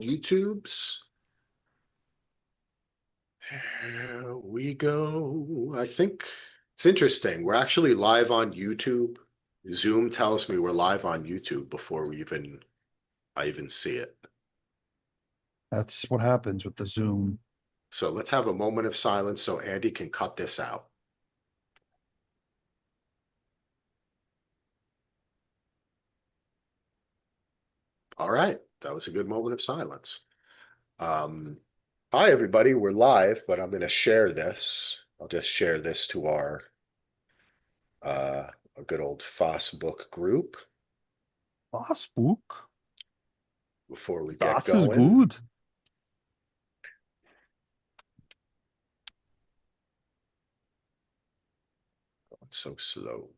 YouTubes. Here we go. I think it's interesting. We're actually live on YouTube. Zoom tells me we're live on YouTube before I even see it. That's what happens with the Zoom. So let's have a moment of silence so Andy can cut this out. All right, that was a good moment of silence. Um, Hi everybody, we're live, but I'm going to share this. I'll just share this to our a good old Facebook group Facebook. before we get Das ist going. gut. It's so slow.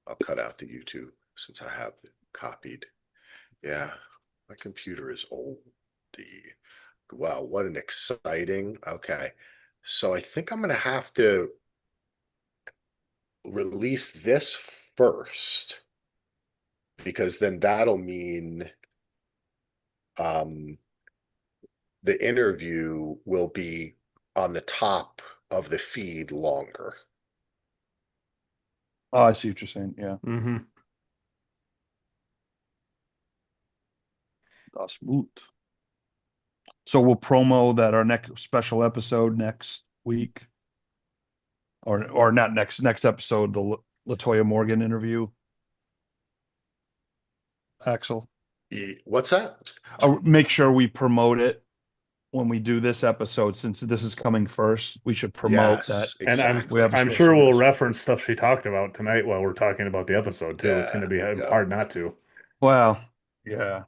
I'll cut out the YouTube since I have it copied. Yeah, my computer is old. Wow, what an exciting. Okay. So I think I'm going to have to release this first because then that'll mean um, the interview will be on the top of the feed longer. Oh, I see what you're saying. Yeah. Mm-hmm. Das gut. So we'll promo that our next special episode next week, or not next episode, the Latoya Morgan interview. Axel, What's that? I'll make sure we promote it when we do this episode. Since this is coming first, we should promote that. Yes, And exactly. We have a I'm special sure we'll guest. reference stuff she talked about tonight while we're talking about the episode too. It's going to be Yeah. hard not to. Well, yeah.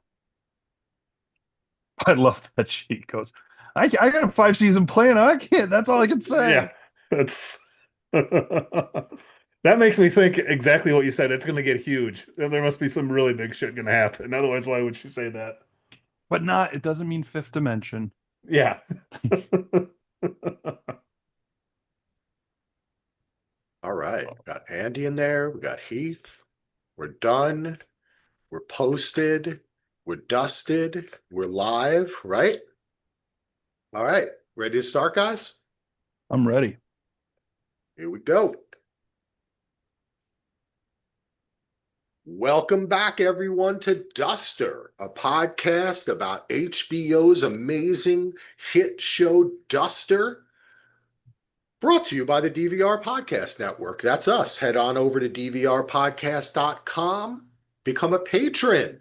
I love that she goes, I got a 5-season plan. I can't. That's all I can say. Yeah, that's that makes me think exactly what you said. It's going to get huge. There must be some really big shit going to happen. Otherwise, why would she say that? But not, it doesn't mean fifth dimension. Yeah. All right. Got Andy in there. We got Heath. We're done. We're posted. We're dusted. We're live, right? All right. Ready to start, guys? I'm ready. Here we go. Welcome back, everyone, to Duster, a podcast about HBO's amazing hit show Duster, brought to you by the DVR Podcast Network. That's us. Head on over to dvrpodcast.com, become a patron,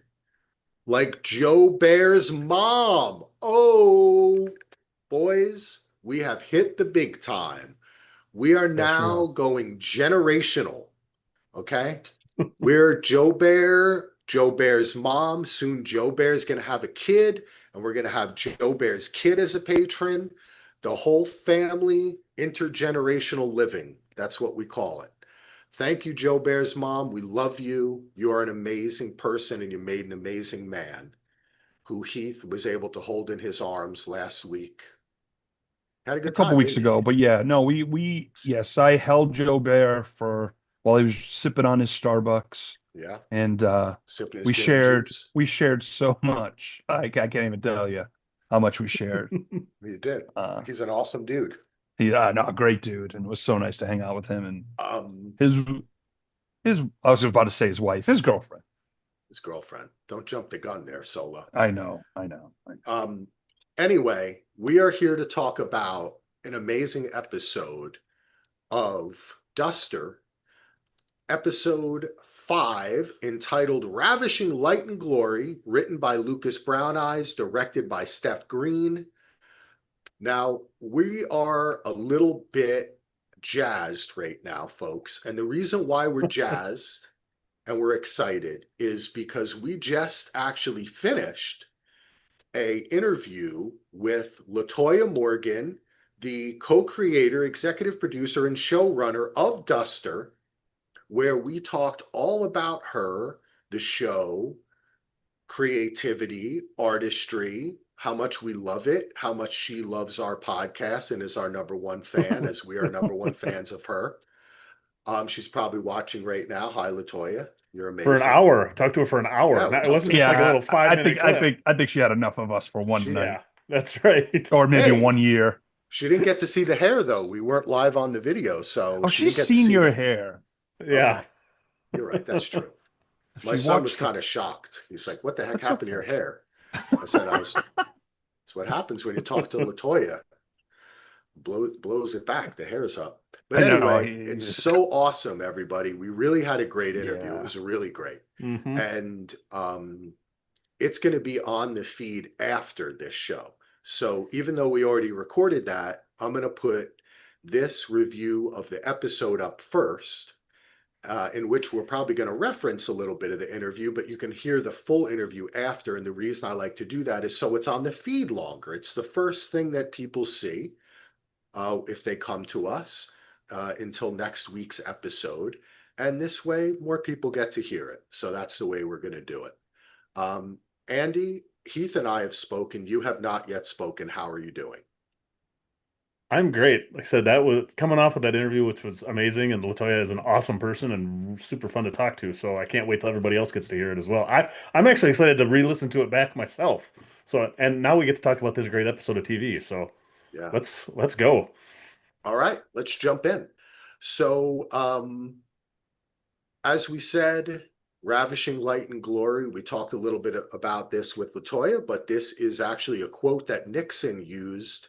like Joe Bear's mom. Oh, boys, we have hit the big time. We are now going generational, okay? We're Joe Bear's mom. Soon Joe Bear's going to have a kid, and we're going to have Joe Bear's kid as a patron. The whole family, intergenerational living. That's what we call it. Thank you, Joe Bear's mom. We love you. You are an amazing person, and you made an amazing man who Heath was able to hold in his arms last week. Had a A good couple time, weeks didn't ago, he? but yeah, no, yes, I held Joe Bear for while he was sipping on his Starbucks, Yeah, and sipping his we gin and shared juice. we shared so much. I can't even tell you how much we shared. You did. Uh, He's an awesome dude. no, a great dude, and it was so nice to hang out with him and Um, his his. I was about to say his wife, his girlfriend. his girlfriend. Don't jump the gun there, Sola. I know, I know. Um, anyway, we are here to talk about an amazing episode of Duster, episode 5, entitled Ravishing Light and Glory, written by Lucas Brown Eyes, directed by Steph Green. Now, we are a little bit jazzed right now, folks. And the reason why we're jazzed and we're excited is because we just actually finished a interview with Latoya Morgan, the co-creator, executive producer, and showrunner of Duster, where we talked all about her, the show, creativity, artistry, how much we love it, how much she loves our podcast and is our number one fan, as we are number one fans of her. She's probably watching right now. Hi, Latoya. You're For an amazing. hour. Talk to her for an hour. Yeah, we It talked wasn't to just her. like a little Yeah, I 5-minute think clip. I think she had enough of us for one night, Yeah, that's right. or maybe Hey, 1 year. she didn't get to see the hair though. We weren't live on the video, so Oh, she she's didn't get to seen see your the. hair. Yeah. Okay, you're right. That's true. My She son was watched. kind of shocked. He's like, "What the heck That's happened to your okay. hair?" I said, It's what happens when you talk to Latoya. Blows it back. The hair's up. But I know. anyway, it's so awesome, everybody. We really had a great interview. It Yeah. was really great. Mm-hmm. And it's going to be on the feed after this show. So even though we already recorded that, I'm going to put this review of the episode up first, in which we're probably going to reference a little bit of the interview, but you can hear the full interview after. And the reason I like to do that is so it's on the feed longer. It's the first thing that people see if they come to us until next week's episode. And this way, more people get to hear it. So that's the way we're going to do it. Andy, Heath and I have spoken. You have not yet spoken. How are you doing? I'm great. Like I said, that was coming off of that interview, which was amazing. And Latoya is an awesome person and super fun to talk to. So I can't wait till everybody else gets to hear it as well. I'm actually excited to re-listen to it back myself. So, and now we get to talk about this great episode of TV. So Yeah. let's go. All right, let's jump in. So, as we said, Ravishing Light and Glory, we talked a little bit about this with Latoya, but this is actually a quote that Nixon used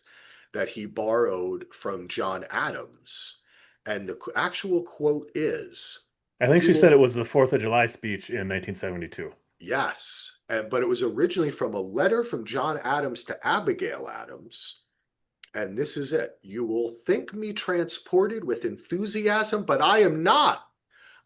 that he borrowed from John Adams. And the actual quote is, I think "You she said will." it was the 4th of July speech in 1972. Yes, but it was originally from a letter from John Adams to Abigail Adams. And this is it. "You will think me transported with enthusiasm, but I am not.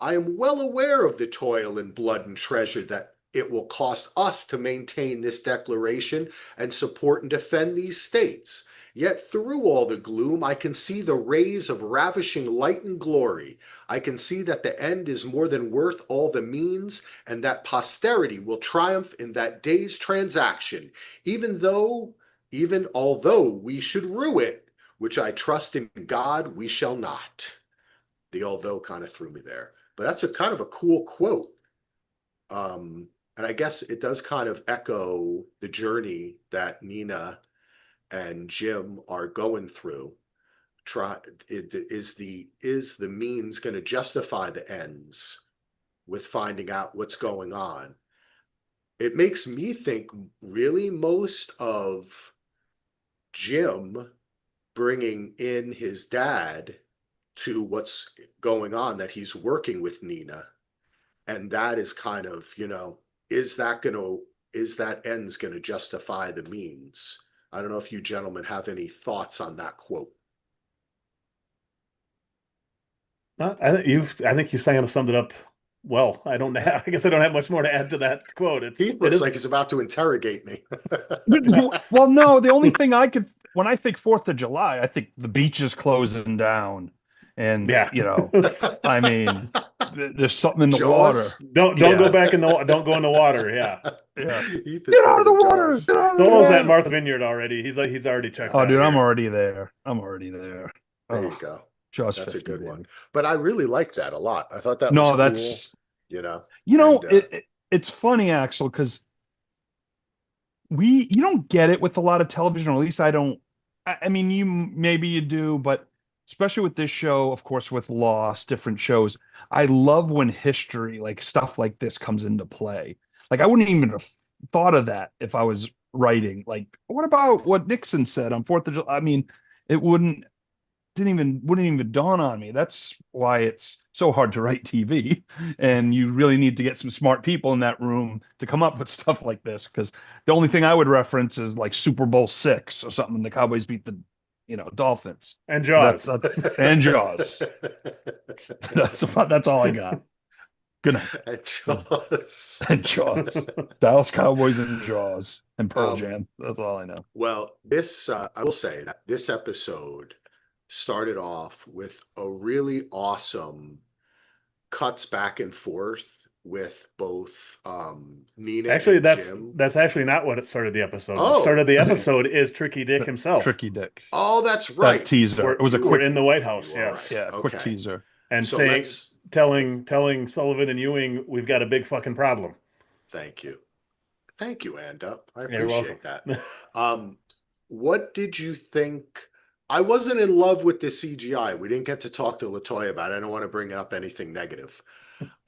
I am well aware of the toil and blood and treasure that it will cost us to maintain this declaration and support and defend these states. Yet through all the gloom, I can see the rays of ravishing light and glory. I can see that the end is more than worth all the means, and that posterity will triumph in that day's transaction, even although we should rue it, which I trust in God we shall not." The although kind of threw me there, but that's a kind of a cool quote. And I guess it does kind of echo the journey that Nina and Jim are going through. Is the means going to justify the ends with finding out what's going on? It makes me think really most of Jim bringing in his dad to what's going on, that he's working with Nina, and that is kind of, is that ends going to justify the means? I don't know if you gentlemen have any thoughts on that quote. I think you summed it up well. I don't have, I guess I don't have much more to add to that quote. Heath looks like he's about to interrogate me. Well, no, the only thing when I think 4th of July, I think the beach is closing down. And, yeah. I mean, there's something in the Jaws? water. Don't go back don't go in the water. Yeah. Yeah. Heath is Get out of the thinking water. Jaws. Get out of the Solo's water. at Martha's Vineyard already. He's already checked Oh, out dude, I'm here. already there. I'm already there. There Oh, you go. Jaws That's 50, a good baby. one. But I really like that a lot. I thought that was No, cool. that's And, it's funny, Axel, because you don't get it with a lot of television, or at least I don't. I mean, maybe you do, but especially with this show, of course, with Lost, different shows, I love when history, like stuff like this, comes into play. Like I wouldn't even have thought of that if I was writing. Like, what about what Nixon said on 4th of July? I mean, it wouldn't dawn on me. That's why it's so hard to write TV, and you really need to get some smart people in that room to come up with stuff like this. Because the only thing I would reference is like Super Bowl VI or something. The Cowboys beat the, Dolphins. And Jaws. And Jaws. That's all I got. Good night. And Jaws. And Jaws. Dallas Cowboys and Jaws and Pearl Um, Jam. That's all I know. Well, I will say that this episode started off with a really awesome cuts back and forth with both Nina Actually, and Jim. that's actually not what it started the episode. Oh. What started the episode is Tricky Dick himself. Tricky Dick. Oh, that's right. That teaser. It was a We're quick, in the White House. You are Yes. right. yeah, quick Okay. teaser. and So saying, let's telling Sullivan and Ewing, we've got a big fucking problem. thank you. Thank you, Anda. I You're welcome. appreciate that. What did you think? I wasn't in love with the CGI. We didn't get to talk to Latoya about it. I don't want to bring up anything negative.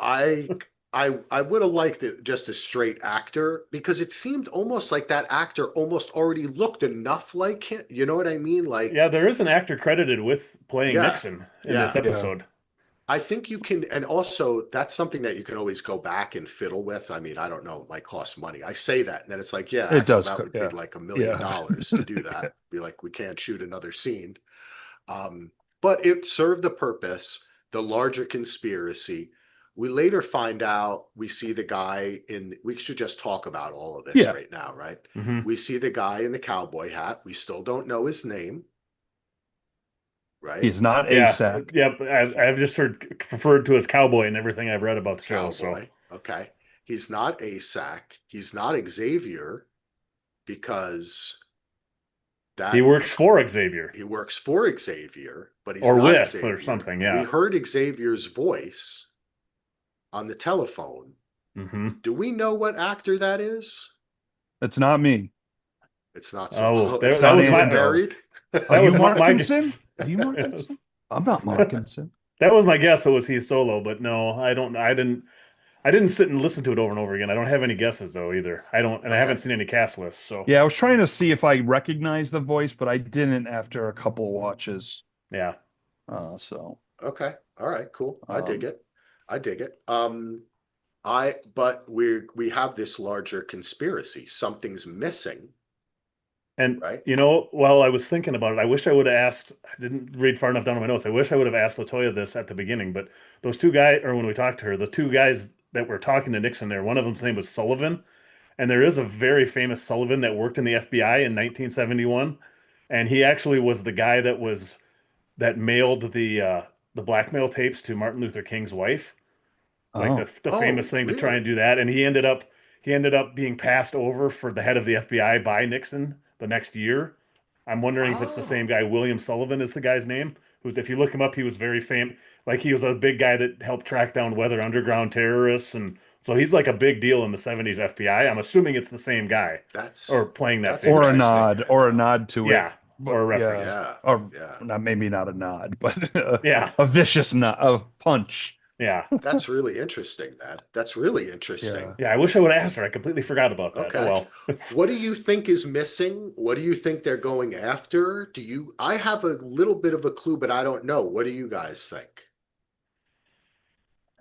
I I would have liked it just a straight actor because it seemed almost like that actor almost already looked enough like him. You know what I mean? Yeah, Like, there is an actor credited with playing yeah, Nixon in this yeah. Yeah. episode. I think you can, and also that's something that you can always go back and fiddle with. I mean, I don't know, it might cost money. I say that, and then it's like, yeah, It Axel, does. that would be Yeah. like $1 million Yeah. to do that. Be like, we can't shoot another scene. But it served the purpose, the larger conspiracy. We later find out, we see the guy we should just talk about all of this Yeah. right now, right? Hmm. We see the guy in the cowboy hat. We still don't know his name, right? He's not Yeah, ASAC. yeah. I've just heard referred to as cowboy in everything I've read about the show. So Cowboy. Okay. He's not ASAC. He's not Xavier because he that works for Xavier he works for Xavier, but he's or not with or Xavier. something. We Yeah. heard Xavier's voice on the telephone. Hmm. Do we know what actor that is? It's not me. It's not Oh, so. that, It's that not was even my Ando. buried. Are that you was my Markinson? guess. Are you Yes. Markinson? I'm not Markinson. That was my guess. It was Heath Solo, but no, I don't. I didn't sit and listen to it over and over again. I don't have any guesses though either. I don't, and I haven't Okay. seen any cast lists. So Yeah, I was trying to see if I recognized the voice, but I didn't after a couple of watches. yeah, So Okay. All right. Cool. I dig um, it. I dig it. But we have this larger conspiracy. Something's missing, and right? while I was thinking about it, I wish I would have asked. I didn't read far enough down in my notes. I wish I would have asked Latoya this at the beginning. But those two guys, or when we talked to her, the two guys that were talking to Nixon there, one of them's name was Sullivan, and there is a very famous Sullivan that worked in the FBI in 1971, and he actually was the guy that mailed the blackmail tapes to Martin Luther King's wife, like oh, the famous Oh, thing to try and really? do that. And he ended up being passed over for the head of the FBI by Nixon the next year. I'm wondering if it's the same Oh, guy. William Sullivan is the guy's name. Who's, if you look him up, he was very famous. Like he was a big guy that helped track down weather underground terrorists, and so he's like a big deal in the '70s FBI. I'm assuming it's the same guy or that's playing that that's same or a guy. interesting, nod, or a Ando. nod to it. Yeah, But or a yeah, reference. Yeah. or Yeah. not, maybe not a nod, but Yeah, a vicious nod, a punch. yeah, That's really interesting, man. That's really Yeah. interesting. yeah. I wish I would have asked her. I completely forgot about that. Oh Okay. well. What do you think is missing? What do you think they're going after? I have a little bit of a clue, but I don't know. What do you guys think?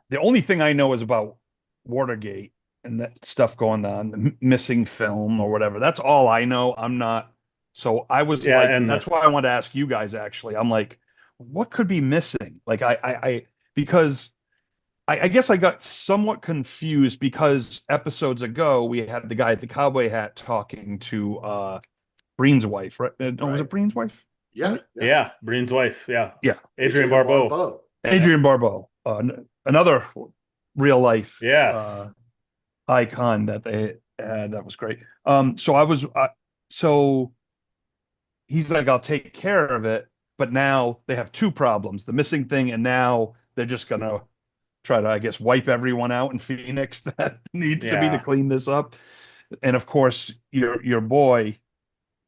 The only thing I know is about Watergate and that stuff going on, the missing film or whatever. That's all I know. I'm not. So I was Yeah, like, and that's why I wanted to ask you guys actually. I'm like, what could be missing? Like because I guess I got somewhat confused because episodes ago we had the guy at the cowboy hat talking to Breen's wife, right? No, was Right. it Breen's wife? Yeah. Right? Yeah. yeah, Breen's wife. Yeah, Yeah. Adrienne Barbeau. Barbeau. Adrienne Barbeau, another real life Yes. icon that they had. That was great. So he's like, I'll take care of it. But now they have two problems: the missing thing, and now they're just gonna try to, I guess, wipe everyone out in Phoenix that needs to be to Yeah. clean this up. And of course, your boy,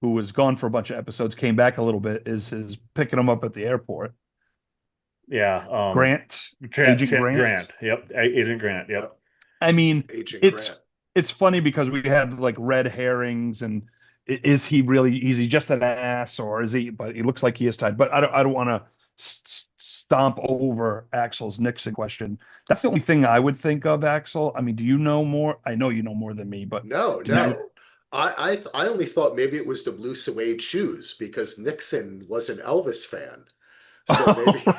who was gone for a bunch of episodes, came back a little bit, is picking him up at the airport. Yeah. Grant, Chat, Agent Chat Grant. Grant. Yep. Agent Grant. Yep. Yep. I mean, Agent it's Grant. it's funny because we had like red herrings, and is he really? Is he just an ass, or is he? But he looks like he is tied. But I don't want to stomp over Axel's Nixon question. That's the only thing I would think of, Axel. I mean, do you know more? I know you know more than me, but No, do you? no. I only thought maybe it was the blue suede shoes because Nixon was an Elvis fan. So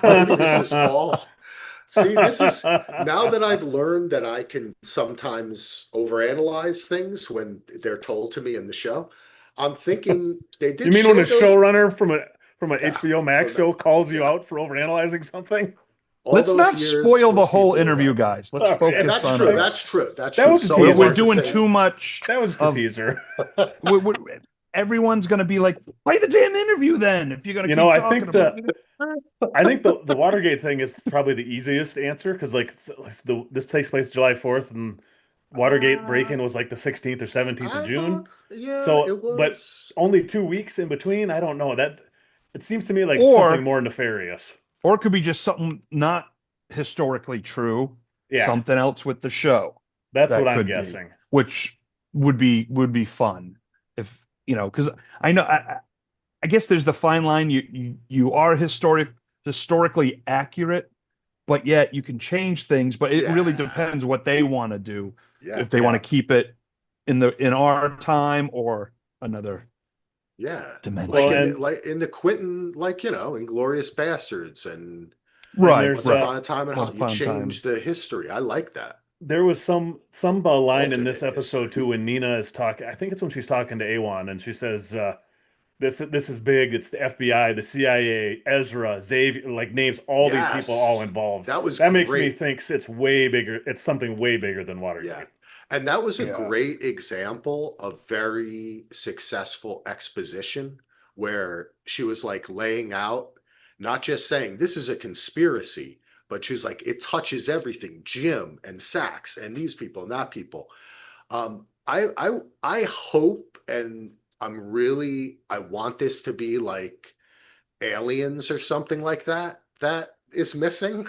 maybe this is all. See, this is now that I've learned that I can sometimes overanalyze things when they're told to me in the show. I'm thinking they You did mean when a show those. showrunner from an Yeah, HBO Max from show calls you yeah, out for overanalyzing something? all Let's those not years, spoil the those whole people interview, around me. guys. Let's All right. And focus that's on true. us. That's true. That's That true. was the Someone We're teaser. wants to doing say, too much That was the of. teaser. We're, everyone's going to be like, play the damn interview then if you're going to You know, keep I talking think about the it. I think the Watergate thing is probably the easiest answer because like this takes place July 4th and Watergate Uh, break-in was like the 16th or 17th of I thought, June. yeah, So, it but was. only 2 weeks in between. I don't know that it seems to me like it's something Or more nefarious. or it could be just something not historically true, Yeah, something else with the show that's what that I'm could be, guessing. which would be fun if because I know I guess there's the fine line. You are historically accurate, but yet you can change things. But it really Yeah, depends what they want to do. yeah, If they want to Yeah. keep it in our time or another yeah. Well, dimension. and Like in the Quentin, like Inglorious Bastards and Right, there's Once Upon right. a Time in Once Hollywood. You upon a change time. the history. I like that. there was some line in this Alternate episode history. too when Nina is talking. I think it's when she's talking to Awan and she says, this is big. It's the FBI, the CIA, Ezra, Xavier, like names all these people all Yes, involved. that was That makes me great. think it's way bigger. It's something way bigger than Yeah. Watergate. And that was a Yeah. great example of very successful exposition where she was like laying out, not just saying this is a conspiracy, but she's like, it touches everything, Jim and Sachs and these people and that people. I hope and I want this to be like aliens or something like that that is missing.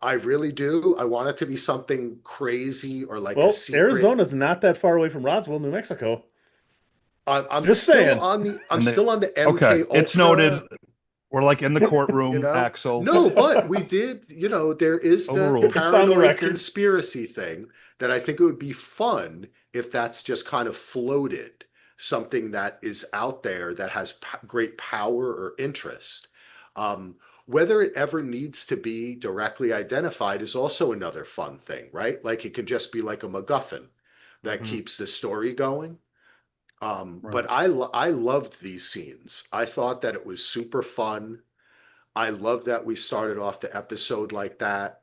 I really do. I want it to be something crazy or like a Well, secret. Arizona's not that far away from Roswell, New Mexico. I'm Just still saying. on the I'm And still on the okay, MK it's noted. Ultra, We're like in the courtroom, Axel. No, but we did, there is the Overruled. It's on the paranoid record. conspiracy thing that I think it would be fun if that's just kind of floated, something that is out there that has great power or interest. Whether it ever needs to be directly identified is also another fun thing, right? Like it can just be like a MacGuffin that Hmm. keeps the story going. But Right. I loved these scenes. I thought that it was super fun. I love that we started off the episode like that.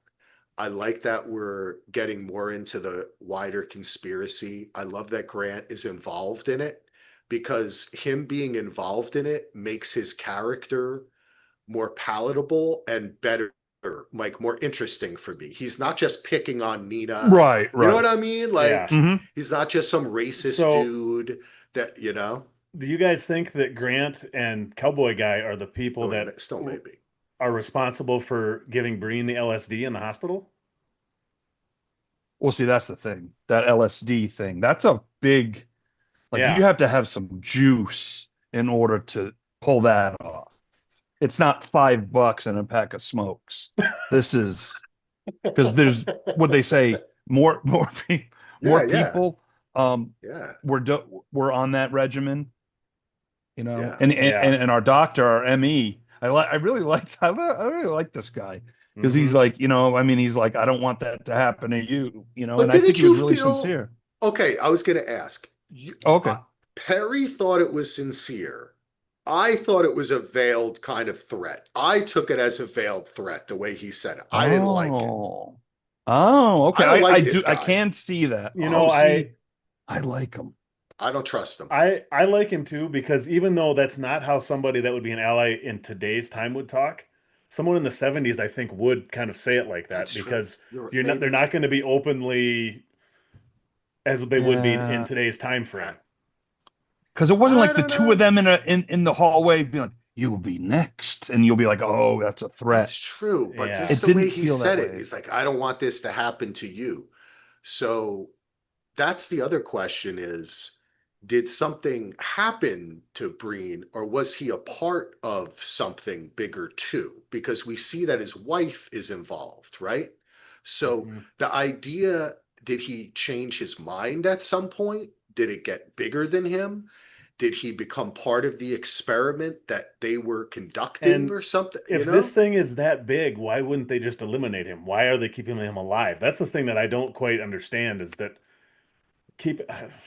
I like that we're getting more into the wider conspiracy. I love that Grant is involved in it because him being involved in it makes his character more palatable and better, like more interesting for me. He's not just picking on Nina. Right, You know right. what I mean? Yeah. Like Hmm. he's not just some racist So, dude that. do you guys think that Grant and Cowboy Guy are the people Oh, that still maybe. are responsible for giving Breen the LSD in the hospital? Well, see, that's the thing. That LSD thing. That's a big, like you Yeah. have to have some juice in order to pull that off. It's not $5 and a pack of smokes. This is because there's what they say, more Yeah, yeah, people yeah, were on that regimen, yeah. Yeah. and our doctor, our ME, I really like this guy because he's Hmm. like, I mean, he's like, I don't want that to happen to you, But and I think didn't he was you really feel sincere. okay? I was going to ask you. Okay. Perry thought it was sincere. I thought it was a veiled kind of threat. I took it as a veiled threat the way he said it. I didn't like it. Oh. Oh, okay. I don't I like do this I guy. can see that. You Oh, know, see, I like him. I don't trust him. I like him too because even though that's not how somebody that would be an ally in today's time would talk, someone in the 70s I think would kind of say it like that That's true. because You're they're maybe. not going to be openly as they would be in Yeah. today's time I, frame. Because it wasn't I like the don't two of know. them in the hallway being like, "You'll be next," and you'll be like, "Oh, that's a That's threat." true. But Yeah. just It the way didn't he feel that said it, way. he's like, I don't want this to happen to you. So that's the other question is, did something happen to Breen or was he a part of something bigger too? Because we see that his wife is involved, right? So Mhm. the idea, did he change his mind at some point? Did it get bigger than him? Did he become part of the experiment that they were conducting And or something? if this thing is that big, why wouldn't they just eliminate him? Why are they keeping him alive? That's the thing that I don't quite understand is that keep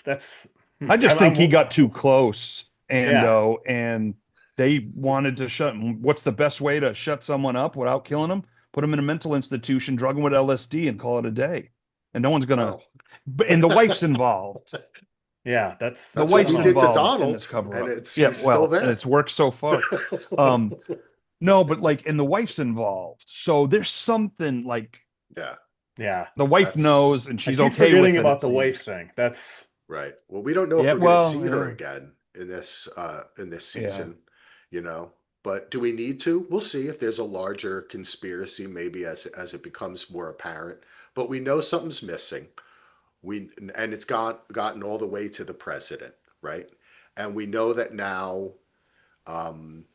that's I just think he I'm got too close, yeah. and they wanted to shut. What's the best way to shut someone up without killing them? Put them in a mental institution, drug them with LSD, and call it a day. And no one's gonna. Oh. And the wife's involved. Yeah, that's The That's I what don't wife's he know. did to involved in this Donald, cover and up. it's Yeah, he's still well, and there. it's worked so far. Um, no, but like, and the wife's involved. So there's something like Yeah, Yeah. the wife that's knows and I she's keep okay forgetting with it, about it the wife seems. thing. That's right. Well, we don't know if Yeah, we're going to well, see her yeah, again in this yeah. season, you know. But do we need to? We'll see if there's a larger conspiracy, maybe as it becomes more apparent. But we know something's missing. And it's gotten all the way to the president, right? And we know that now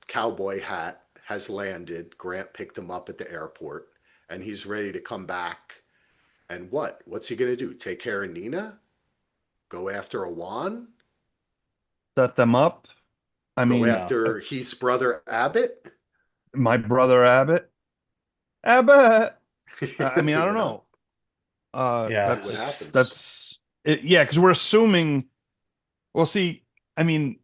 Cowboy Hat has landed. Grant picked him up at the airport, and he's ready to come back. And what? What's he going to do? Take care of Nina? Go after Awan? Set them up. I Go mean, yeah. after Heath's brother Abbott? my brother Abbott. Abbott. I mean, I don't You know, know. Yeah. see what happens. That's it. Yeah, because we're assuming. Well, see, I mean,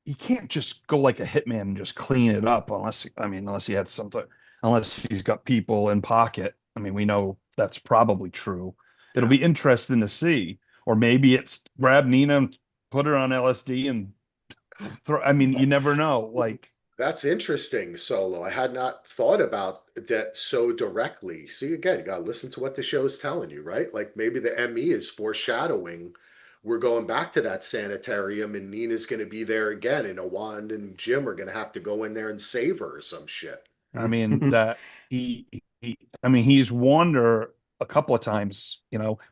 he can't just go like a hitman and just clean it up unless, I mean, unless he had something, unless he's got people in pocket. I mean, we know that's probably true. It'll Yeah. be interesting to see. Or maybe it's grab Nina and put her on LSD and throw. I mean, you never That's know. Like, That's interesting, Solo. I had not thought about that so directly. See, again, you got to listen to what the show's telling you, right? Like maybe the ME is foreshadowing we're going back to that sanitarium and Nina's going to be there again, and Awand and Jim are going to have to go in there and save her or some shit. I mean, that I mean, he's warned her a couple of times,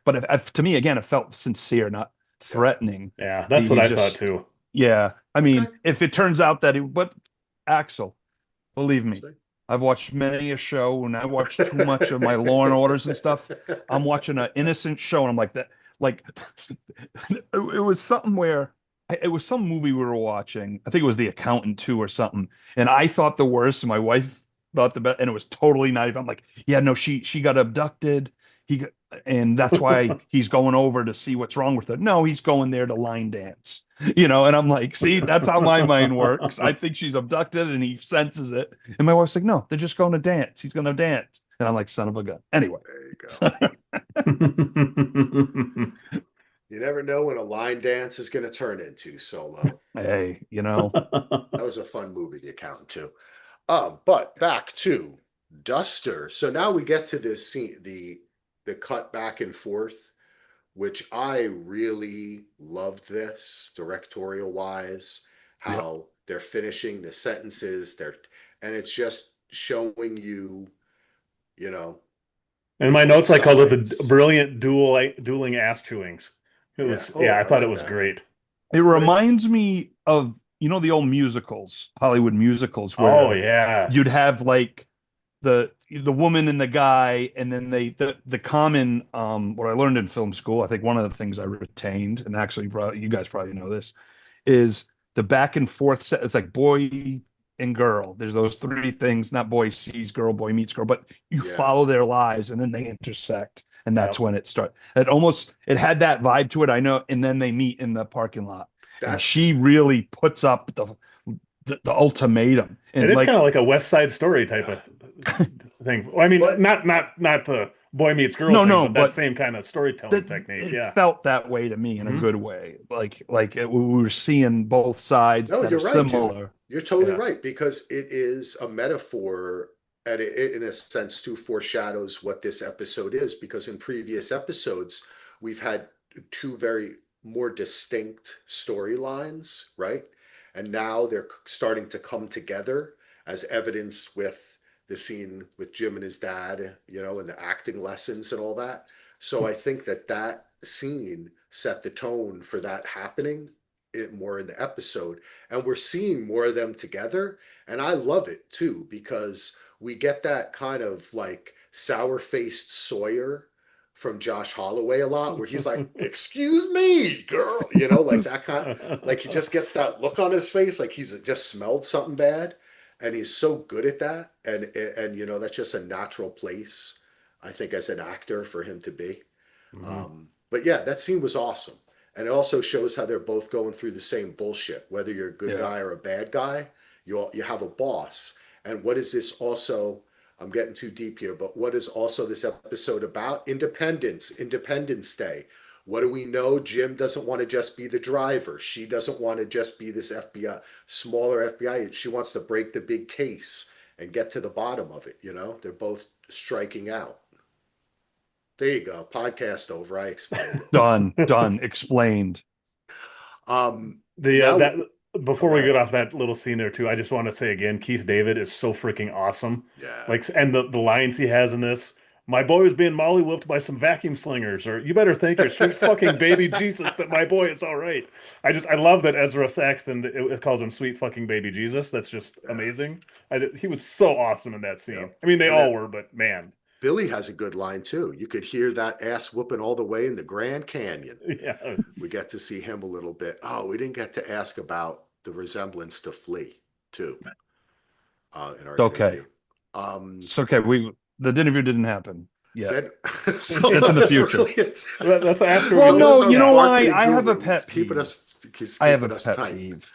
but to me, again, it felt sincere, not Yeah. threatening. yeah, that's what He's I thought just, too. yeah. I Okay. mean, if it turns out that but Axel, believe me, See? I've watched many a show and I watch too much of my Law and Orders and stuff. I'm watching an innocent show and I'm like that, like it was something where it was some movie we were watching. I think it was The Accountant 2 or something. And I thought the worst, and my wife thought the best, and it was totally not even. I'm like, yeah, no, she got abducted. He got, and that's why he's going over to see what's wrong with her. No, he's going there to line dance, and I'm like, see, that's how my mind works. I think she's abducted and he senses it. And my wife's like, no, they're just going to dance. He's going to dance. And I'm like, son of a gun. Anyway. There you go. You never know when a line dance is going to turn into Solo. Hey, That was a fun movie, The Accountant, too. But back to Duster. So now we get to this scene, the cut back and forth, which I really loved this directorial wise, yep. how they're finishing the sentences, and it's just showing you, you know, In my both notes, I called it the sides. brilliant dueling ass chewings. It Yeah. was, yeah, Oh, I I thought it like was that. great. It But it, reminds me of, the old musicals, Hollywood musicals, Oh, where you'd yes. have like the woman and the guy, and then the common what I learned in film school, I think one of the things I retained, and actually you guys probably know this, is the back and forth set. It's like boy and girl. There's those three things, not boy sees girl, boy meets girl, but you yeah, follow their lives and then they intersect. And that's Yep. when it starts. It had that vibe to it, I know. And then they meet in the parking lot. And she that's, really puts up the ultimatum. It And is kind like, of like a West Side Story type yeah. of thing. Well, I mean, But not the boy meets girl no, thing, no, but that but same kind of storytelling that technique. it Yeah. felt that way to me in a Hmm. good way. We were seeing both sides no, that are you're right, dude. similar. You're totally Yeah. right because it is a metaphor, and it, in a sense, too, foreshadows what this episode is. Because in previous episodes, we've had two very more distinct storylines, right? And now they're starting to come together as evidenced with the scene with Jim and his dad, and the acting lessons and all that. So I think that scene set the tone for that happening more in the episode, and we're seeing more of them together, and I love it too because we get that kind of like sour-faced Sawyer from Josh Holloway a lot, where he's like, "Excuse me, girl," like that kind. Like he just gets that look on his face, like he's just smelled something bad, and he's so good at that, and that's just a natural place, I think, as an actor for him to be. Hmm. But yeah, that scene was awesome. And it also shows how they're both going through the same bullshit. Whether you're a good Yeah. guy or a bad guy, you have a boss. And what is this also? I'm getting too deep here, but what is also this episode about? Independence, Independence Day. What do we know? Jim doesn't want to just be the driver. She doesn't want to just be this FBI, smaller FBI. She wants to break the big case and get to the bottom of it. They're both striking out. There you go. Podcast over. I explained it. Done, explained. The Now, that Before we okay. get off that little scene there too, I just want to say again, Keith David is so freaking awesome. Yeah. Like, and the lines he has in this, my boy was being molly whipped by some vacuum slingers, or you better thank your sweet fucking baby Jesus that my boy is all right. I love that Ezra Saxton it calls him sweet fucking baby Jesus. That's just Yeah. amazing. He was so awesome in that scene. Yep. I mean, they And all then were, but man, Billy has a good line too. You could hear that ass whooping all the way in the Grand Canyon. yeah. We get to see him a little bit. Oh, we didn't get to ask about the resemblance to Flea too in our It's okay. interview. It's okay. The interview didn't happen yet. Then, It's in the future. That's after. Well, no, our you know why? marketing I have a guru. pet Keeping peeve. us, he's I have a keeping us pet tight. peeve.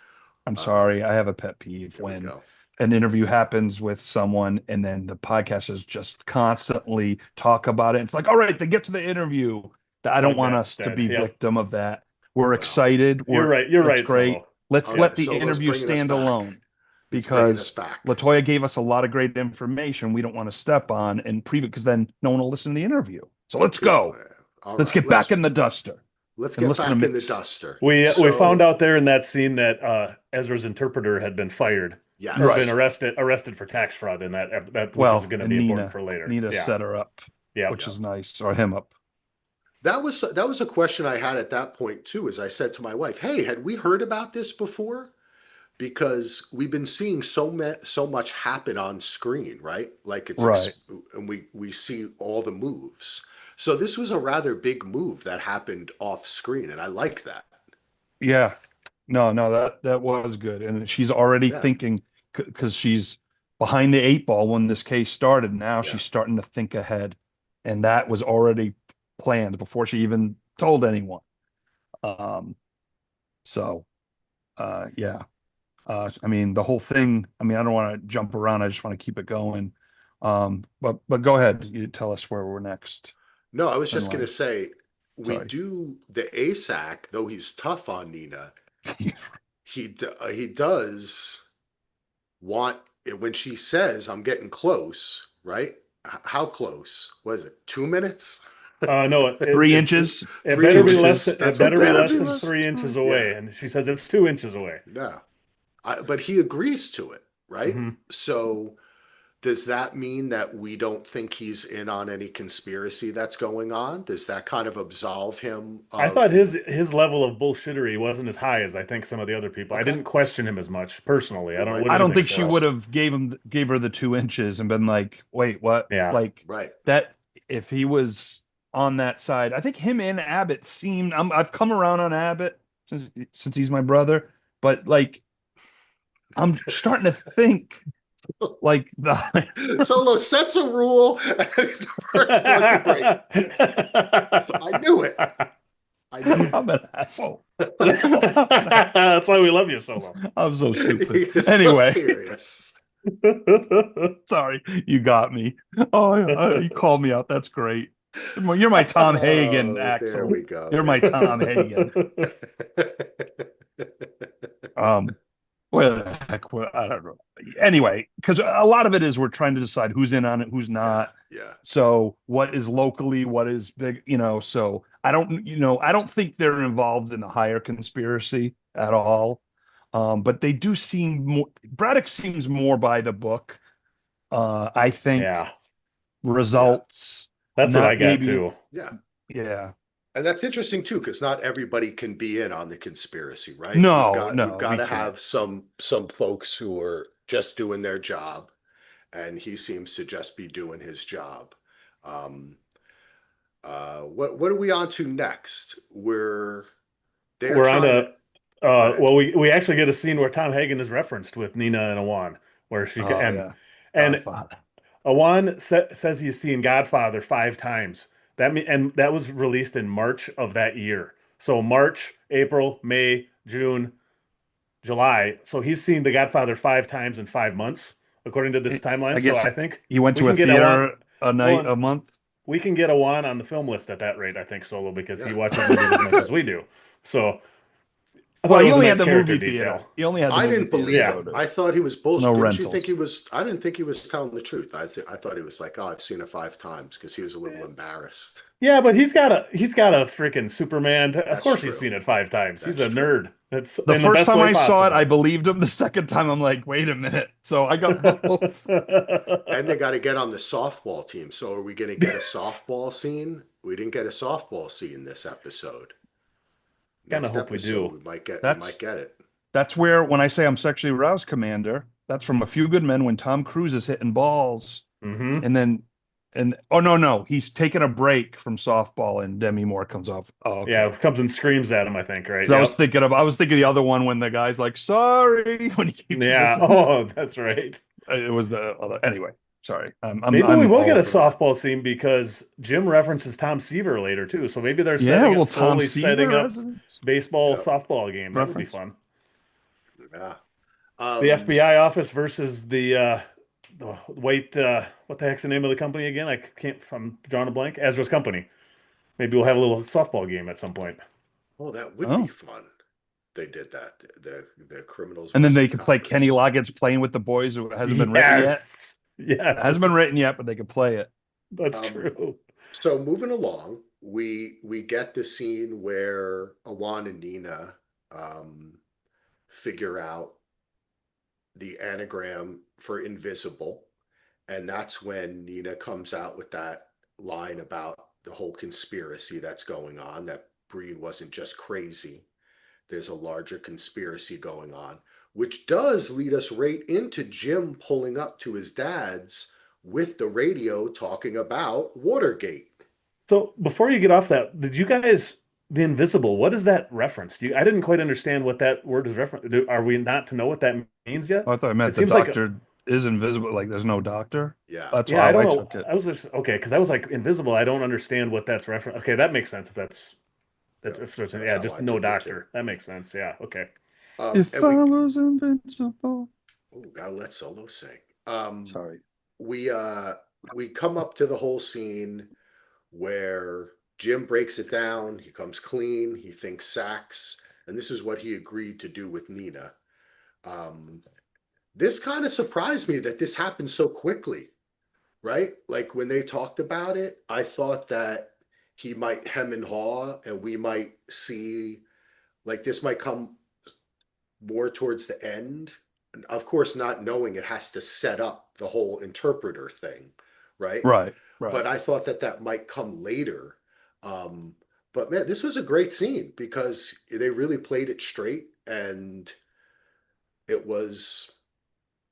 I'm sorry. I have a pet peeve Here we when go. an interview happens with someone and then the podcasters just constantly talk about it. It's like, all right, they get to the interview. I don't Like want that us to instead. be Yep. victim of that. We're Well, excited. You're right. You're It's right, great. Solo. Let's Okay, let the Solo's interview bringing us stand back. alone He's bringing us because back. Latoya gave us a lot of great information we don't want to step on and because then no one will listen to the interview. So let's go. All Let's right, get back in the duster. Let's and get listen to back in the Mix. duster. We So- found out there in that scene that Ezra's interpreter had been fired. Yes. Or been arrested for tax fraud in that which is going to and be important for later. Nina set her up, Yeah. which is nice, or him up. That was a question I had at that point too, as I said to my wife, "Hey, had we heard about this before?" Because we've been seeing so much happen on screen, right? Like it's Right. and we see all the moves. So this was a rather big move that happened off screen, and I like that. Yeah. No, that was good. And she's already Yeah. thinking because she's behind the eight ball when this case started. Now Yeah. she's starting to think ahead. And that was already planned before she even told anyone. So yeah. I mean, the whole thing, I mean, I don't want to jump around. I just want to keep it going. But go ahead. You tell us where we're next. No, I was just in going to line. say, we Sorry. do the ASAC, though he's tough on Nina. He does want it when she says, "I'm getting close," right? How close was it? 2 minutes? No, 3 inches. It 3 better be inches. less. It That's better what be better less be than less. 3 inches away. Yeah. And she says it's 2 inches away. Yeah. But he agrees to it, right? Mhm. So does that mean that we don't think he's in on any conspiracy that's going on? Does that kind of absolve him I of thought his level of bullshittery wasn't as high as I think some of the other people. I Okay. didn't question him as much personally. I Well, don't. I- What do I you don't think she Sarah? would have gave her the 2 inches and been like, wait, what? Yeah. Like right? that if he was on that side. I think him and Abbott seemed I've come around on Abbott since he's my brother, but like I'm starting to think like the Solo sets a rule and he's the first one to break it. I knew it. I knew it. I'm an asshole. That's why we love you, Solo. I'm so He stupid. is so Anyway, serious. sorry, you got me. Oh, you called me out. That's great. You're my Tom Hagen, Oh, Axel. there we go. You're my Tom Hagen. Where the heck? I don't know. Anyway, because a lot of it is we're trying to decide who's in on it, who's not. Yeah. So what is locally, what is big, so I don't think they're involved in the higher conspiracy at all. But they do seem more, Braddock seems more by the book. I think Yeah, results. that's what not I got maybe- too. Yeah. Yeah. And that's interesting too, because not everybody can be in on the conspiracy, right? No, we've got we to can't. have some folks who are just doing their job, and he seems to just be doing his job. What are we on to next? We're on to. well, we actually get a scene where Tom Hagen is referenced with Nina and Awan, where she and Godfather. Awan says he's seen Godfather 5 times. That was released in March of that year. So March, April, May, June, July. So he's seen The Godfather 5 times in 5 months, according to this timeline. I guess so I think he went we to a can get theater a night, well, a month. we can get Awan on the film list at that rate, I think, Solo, because he Yeah. watches movies as much as we do. So I Well, thought it he was a only had nice the character movie detail. theater. He only had the I movie didn't theater to believe Yeah. go him. to. I thought he was No bullshit. Didn't you think rentals. he was? I didn't think he was telling the truth. I thought he was like, oh, I've seen it 5 times because he was a little embarrassed. Yeah, but he's got a freaking Superman. Of That's course, he's true. seen it 5 times. He's That's a true. nerd. That's The in the first best time way I saw it, I possible. believed him. The second time, I'm like, wait a minute. So I got both. And they got to get on the softball team. So are we going to get a softball scene? We didn't get a softball scene this episode. Kind of Next hope we episode do. we might That's get it. that's where when I say I'm sexually aroused, Commander, that's from A Few Good Men when Tom Cruise is hitting balls, Hmm. and then and oh no, he's taking a break from softball, and Demi Moore comes off. Oh, Yeah, okay. comes and screams at him, I think, right? Because Yep. I was thinking the other one when the guy's like, sorry, when he keeps Yeah. missing. Oh, that's right. It was the other. Anyway, sorry. Maybe we I'm will all get a over that. softball scene because Jim references Tom Seaver later too. So maybe they're Yeah, a setting little up Tom slowly setting Seaver up residence baseball Yeah. softball game. That would be reference. fun. Yeah. The Um, FBI office versus the white what the heck's the name of the company again? I can't. I'm drawing a blank. Ezra's company. Maybe we'll have a little softball game at some point. well, that would be Oh, fun. They did that. The criminals and then versus they the could play Kenny coppers. Loggett's Playing with the Boys, who hasn't been written yet. Yes. It hasn't been written Yes. yet, but they could play it. That's Um, true. so moving along, we get the scene where Awan and Nina figure out the anagram for invisible, and that's when Nina comes out with that line about the whole conspiracy that's going on, that Breen wasn't just crazy. There's a larger conspiracy going on, which does lead us right into Jim pulling up to his dad's with the radio talking about Watergate. So before you get off that, did you guys the invisible? What is that reference? I didn't quite understand what that word is reference. Are we not to know what that means yet? Oh, I thought I It meant the seems like doctor is invisible. Like there's no doctor. Yeah. That's yeah, I how don't I know. took it. I was just okay because I was like invisible. I don't understand what that's reference. Okay, that makes sense if that's Yeah, if there's that's yeah, how just I no took it too. doctor. That makes sense. Yeah, okay. If And we I was invincible. gotta let Solo sing. Um, Sorry. we uh we come up to the whole scene where Jim breaks it down. He comes clean. He thinks Sax, and this is what he agreed to do with Nina. Um, this kind of surprised me that this happened so quickly, right? Like when they talked about it, I thought that he might hem and haw, and we might see like this might come more towards the end. And of course, not knowing it has to set up the whole interpreter thing, right? Right. Right. But I thought that that might come later. Um, but man, this was a great scene because they really played it straight, and it was,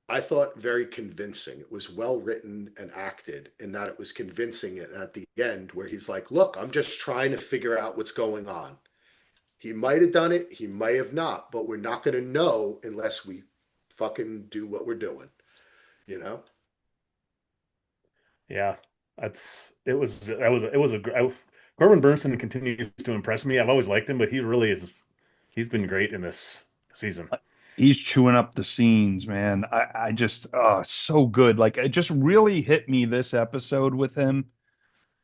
I thought, very convincing. It was well written and acted in that it was convincing. And at the end, where he's like, "Look, I'm just trying to figure out what's going on." He might have done it, he might have not, but we're not going to know unless we fucking do what we're doing, you know? Yeah, it was a Corbin Burnson continues to impress me. I've always liked him, but he really is. He's been great in this season. He's chewing up the scenes, man. I just so good. Like it just really hit me this episode with him.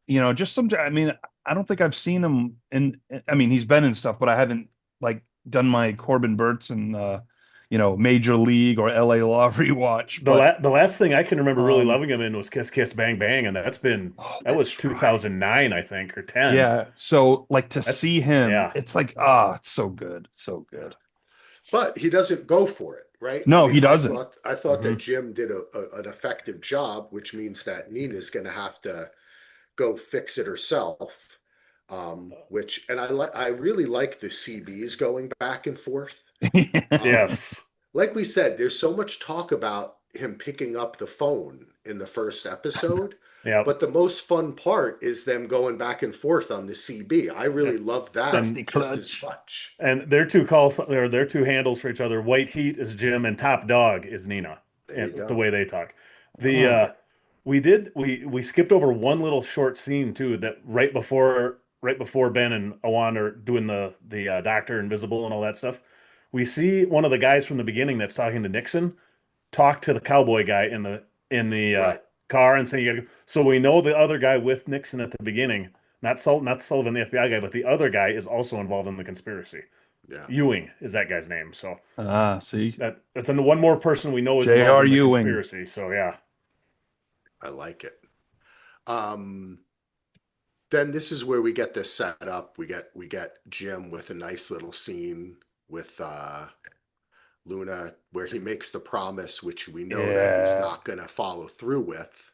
Just some. I mean, I don't think I've seen him in. I mean, he's been in stuff, but I haven't like done my Corbin Burns and Major League or L.A. Law rewatch. But The last thing I can remember really um, loving him in was Kiss Kiss Bang Bang, and oh, that was that's right. 2009, I think, or 10. Yeah. So like to That's see him, yeah. it's like it's so good, so Yeah. good. But he doesn't go for it, right? I No, mean, he doesn't. I thought Hmm. that Jim did an effective job, which means that Nina's going to have to go fix it herself. Which and I really like the CBs going back and forth. Um, Yes. like we said, there's so much talk about him picking up the phone in the first episode, Yeah. but the most fun part is them going back and forth on the CB. I really love that Dusty just as Clutch. much. And their two calls, or their two handles for each other. White Heat is Jim, and Top Dog is Nina, There you and the go. way they talk. The Oh, we skipped over one little short scene too that right before Ben and Awan are doing the Doctor Invisible and all that stuff. We see one of the guys from the beginning that's talking to Nixon talk to the cowboy guy in the Right. car and saying, so we know the other guy with Nixon at the beginning, not Sullivan, the FBI guy, but the other guy is also involved in the conspiracy. Yeah. Ewing is that guy's name. So See, that's one more person we know is involved J.R. in the Ewing. conspiracy. So yeah. I like it. Then this is where we get this set up. We get Jim with a nice little scene with Luna where he makes the promise, which we know that he's Yeah. not going to follow through with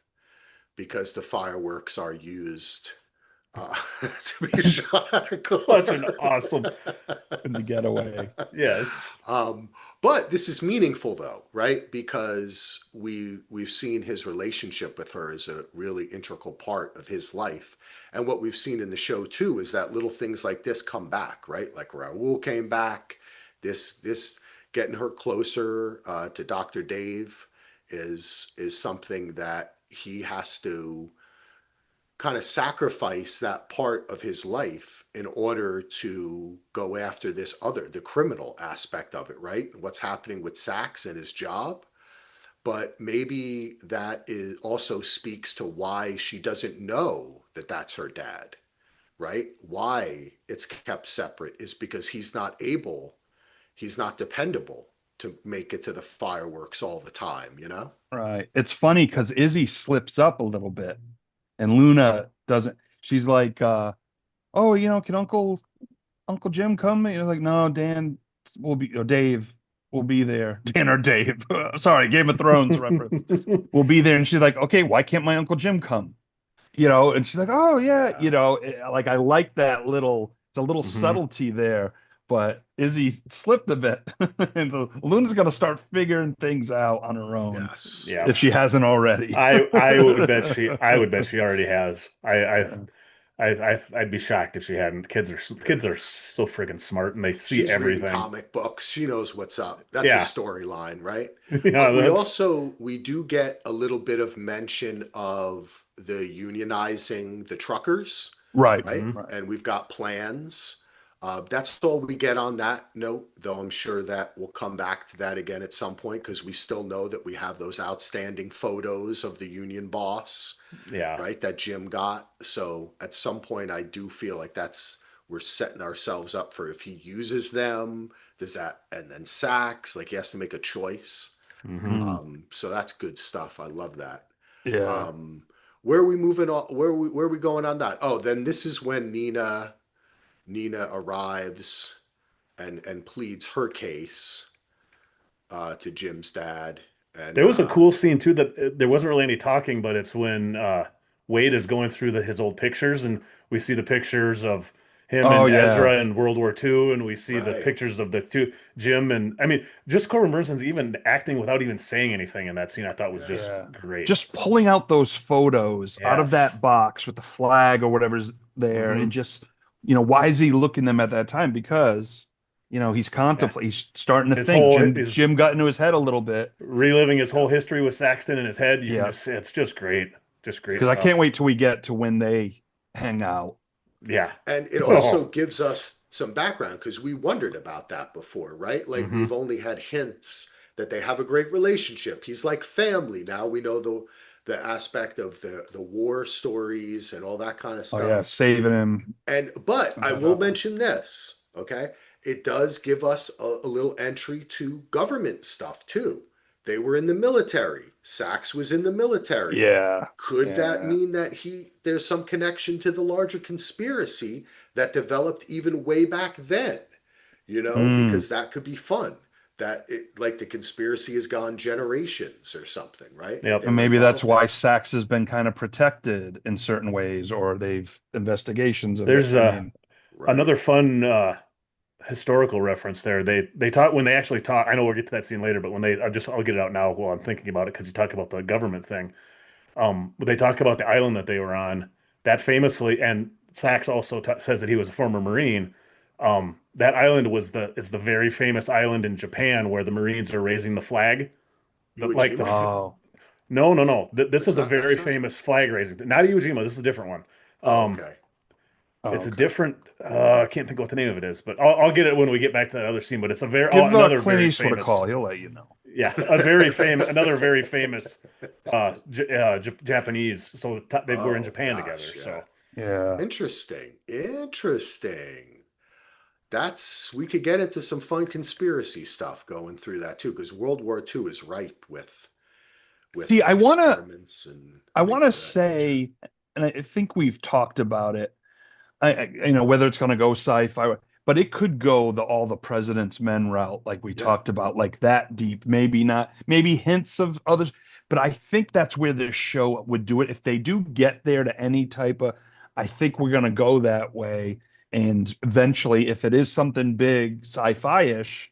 because the fireworks are used to be shot at a Such an car. awesome. In the getaway. Yes. But this is meaningful though, right? Because we've seen his relationship with her as a really integral part of his life. And what we've seen in the show too is that little things like this come back, right? Like Raoul came back. This getting her closer to Dr. Dave is something that he has to kind of sacrifice that part of his life in order to go after the criminal aspect of it, right? What's happening with Sachs and his job. But maybe that is also speaks to why she doesn't know that that's her dad, right? Why it's kept separate is because he's not dependable to make it to the fireworks all the time, you know? Right. It's funny because Izzy slips up a little bit and Luna doesn't. She's like, oh, can Uncle Jim come? And he's like, no, Dan will be, or Dave will be there. Dan or Dave. Sorry, Game of Thrones reference. Will be there. And she's like, okay, why can't my Uncle Jim come? And she's like, oh yeah, Yeah. like I like that it's a little subtlety there, but Izzy slipped a bit. And Luna's gonna start figuring things out on her own Yes. Yeah. if she hasn't already. I would bet she already has. Yeah. I'd be shocked if she hadn't. Kids are so friggin' smart and they see She's reading everything. comic books. She knows what's up. That's a Yeah. storyline, right? Yeah, We do get a little bit of mention of the unionizing the truckers, Right. right? Mhm. Right. And we've got plans. That's all we get on that note, though I'm sure that we'll come back to that again at some point because we still know that we have those outstanding photos of the union boss, Yeah. right? That Jim got. So at some point, I do feel like we're setting ourselves up for if he uses them, and then Sachs, like he has to make a choice. Mhm. So that's good stuff. I love that. Yeah. Where are we moving on? Where are we going on that? Oh, then this is when Nina arrives and pleads her case to Jim's dad. And There was a cool scene too that there wasn't really any talking, but it's when Wade is going through his old pictures, and we see the pictures of him Oh and yeah. Ezra in World War II, and we see the right, pictures of the two Jim and I mean, just Corbin Burnson's even acting without even saying anything in that scene. I thought was yeah, just Yeah. great. Just pulling out those photos out of Yes. that box with the flag or whatever's there and Hmm. just, why is he looking them at that time? Because, Yeah. he's starting to His think whole Jim is Jim got into his head a little bit. reliving his yeah. whole history with Saxton in his head. You can Yeah. just see it's just great. Just great Because I can't stuff. wait till we get to when they hang out. Yeah. And it also Oh. gives us some background because we wondered about that before, right? Like Hmm. we've only had hints that they have a great relationship. He's like family. Now we know the aspect of the war stories and all that kind of Oh yeah, stuff. saving him But and I will whatnot. mention this, okay? It does give us a little entry to government stuff too. They were in the military. Sachs was in the military. Yeah. Could that Yeah. mean that there's some connection to the larger conspiracy that developed even way back then? Mm. Because that could be fun. Like the conspiracy has gone generations or something, right? That they And were maybe that's involved in why it. Sachs has been kind of protected in certain ways, or they've investigations of it. There's I mean, Right. another fun historical reference there. They talk when they actually talk. I know we'll get to that scene later, but when I'll get it out now while I'm thinking about it because you talk about the government thing. But they talk about the island that they were on. That famously, and Sachs also says that he was a former Marine. That island is the very famous island in Japan where the Marines are raising the flag. Iwo Like Jima? oh, no, no, no. This It's is a not. very That's not. famous flag raising. Not Iwo Jima. This is a different one. Oh, Um, okay. oh, it's a okay. different. I can't think what the name of it is, but I'll get it when we get back to that other scene. But it's Give another Clint very Eastwood a famous. call. He'll let you know. Yeah, another very famous Japanese. So they were in Oh Japan together. gosh, yeah. So Yeah. Interesting. Interesting. We could get into some fun conspiracy stuff going through that too, because World War II is ripe with See, experiments and I things wanna of that nature. say, and I think we've talked about it. You know, whether it's going to go sci-fi, but it could go all the President's Men route, like we Yeah. talked about, like that deep. Maybe not, maybe hints of others, but I think that's where this show would do it. If they do get there to any type of, I think we're going to go that way. And eventually, if it is something big, sci-fi-ish,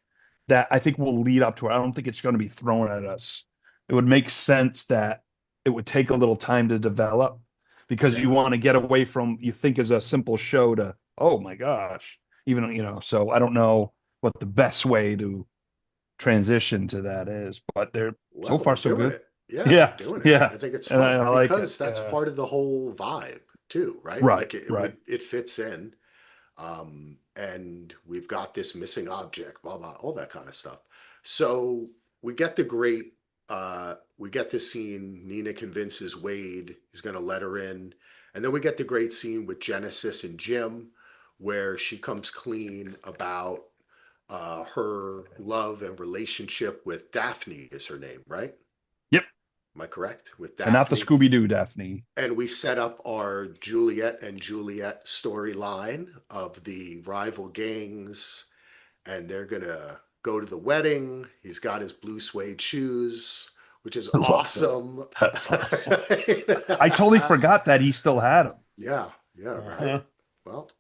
that I think will lead up to it. I don't think it's going to be thrown at us. It would make sense that it would take a little time to develop because you Yeah. want to get away from you think is a simple show to oh my gosh, even so I don't know what the best way to transition to that is, but they're so Well, they're far so doing good. it. Yeah, they're Yeah, doing it. yeah, I think it's and fun I like it. because that's Yeah, part of the whole vibe too, right? right, Like right. it fits in. And we've got this missing object, blah blah, all that kind of stuff. So we get we get the scene. Nina convinces Wade he's going to let her in, and then we get the great scene with Genesis and Jim, where she comes clean about her love and relationship with Daphne is her name, right? Yep, Am I correct? With and not the Daphne. Scooby Doo Daphne. And we set up our Juliet and Juliet storyline of the rival gangs, and they're gonna go to the wedding. He's got his blue suede shoes, which is I love that. awesome. That's awesome. I totally forgot that he still had them. Yeah, yeah, right. uh-huh. Well,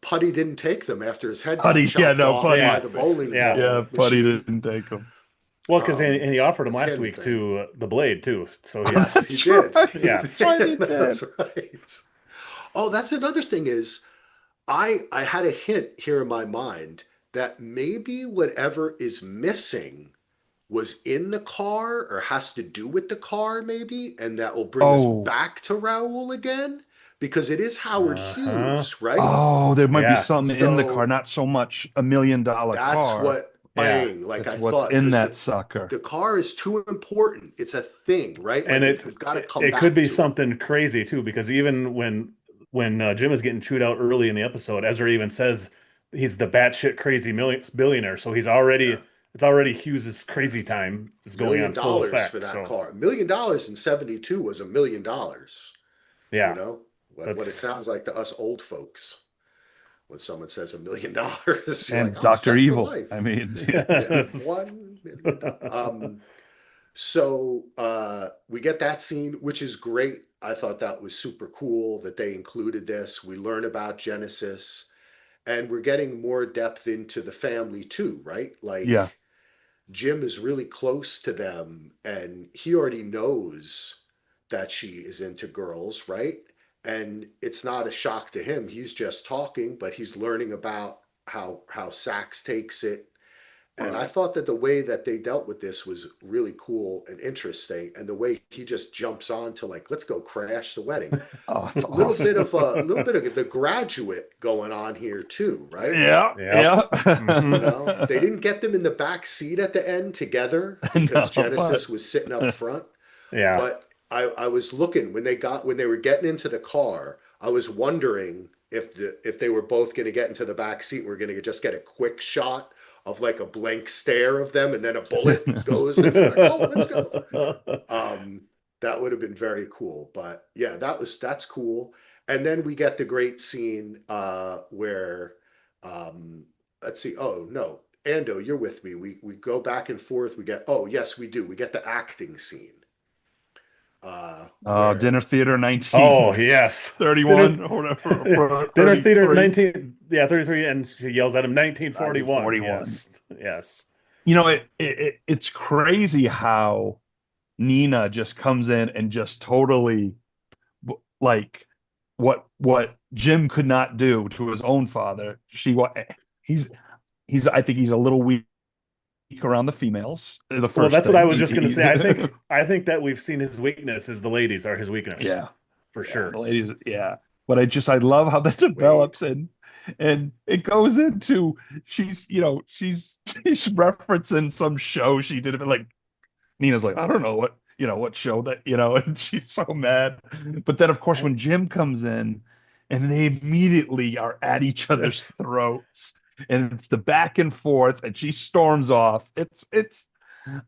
Putty didn't take them after his head got Putty, yeah, chopped no, off Putty, by the Yes, bowling yeah. yeah, ball Putty machine. didn't take them. Well, because and he offered The him last pin week thing. to the blade too. So Yes, he's he That's did. right. He yeah. That's right. He did. did. That's right. Oh, that's another thing is I had a hint here in my mind that maybe whatever is missing was in the car or has to do with the car, maybe, and that will bring us Oh, back to Raoul again because it is Howard Uh-huh. Hughes, right? oh, there might be Yeah. something in the car, So not so much $1 million that's car. what Yeah. bang, like It's I what's thought, in because that sucker. the car is too important. It's a thing, right? And Like we've got to come it could back be to it. something crazy too, because even when Jim is getting chewed out early in the episode, Ezra even says he's the batshit crazy billionaire. So Yeah. it's already Hughes's crazy time is going million on full dollars for effect. that So car. $1 million in 72 was $1 million. You yeah, know what it that's sounds like to us old folks when someone says $1 million. You're like, And I'm Dr. set for Evil. I life. mean, Yeah, $1 million. We get that scene, which is great. I thought that was super cool that they included this. We learn about Genesis, and we're getting more depth into the family too, right? yeah. Like Jim is really close to them and he already knows that she is into girls, right? And it's not a shock to him. He's just talking, but he's learning about how Sax takes it. And I Right. thought that the way that they dealt with this was really cool and interesting. And the way he just jumps on to like, let's go crash the wedding. Oh, it's A awesome. little bit of the graduate going on here too, right? Yeah, yep. yeah. You Hmm. know, they didn't get them in the back seat at the end together because No, Genesis but was sitting up front. Yeah. But I was looking when they were getting into the car, I was wondering if they were both going to get into the back seat. We're going to just get a quick shot of like a blank stare of them, and then a bullet goes, and they're like, "Oh, let's go." Um, that would have been very cool. But yeah, that's cool. And then we get the great scene where um, let's see. Oh no, Ando, you're with me. We go back and forth. We get oh yes, we do. We get the acting scene Dinner where Theater Oh yes, 1931 or whatever, for dinner theater 33, 33, and she yells at him 1941. 1941. Yes, yes. It's crazy how Nina just comes in and just totally like what Jim could not do to his own father. He's I think he's a little weak around the females. The Well, first that's what I thing was just gonna say. he I think that we've seen his weakness is the ladies are his weakness yeah, for yeah, sure. the ladies, yeah. But I love how that Wade. develops, and And it goes into she's referencing some show she did, like Nina's like, I don't know what show that, and she's so mad. But then, of course, I, when Jim comes in and they immediately are at each other's that's throats, and it's the back and forth, and she storms off.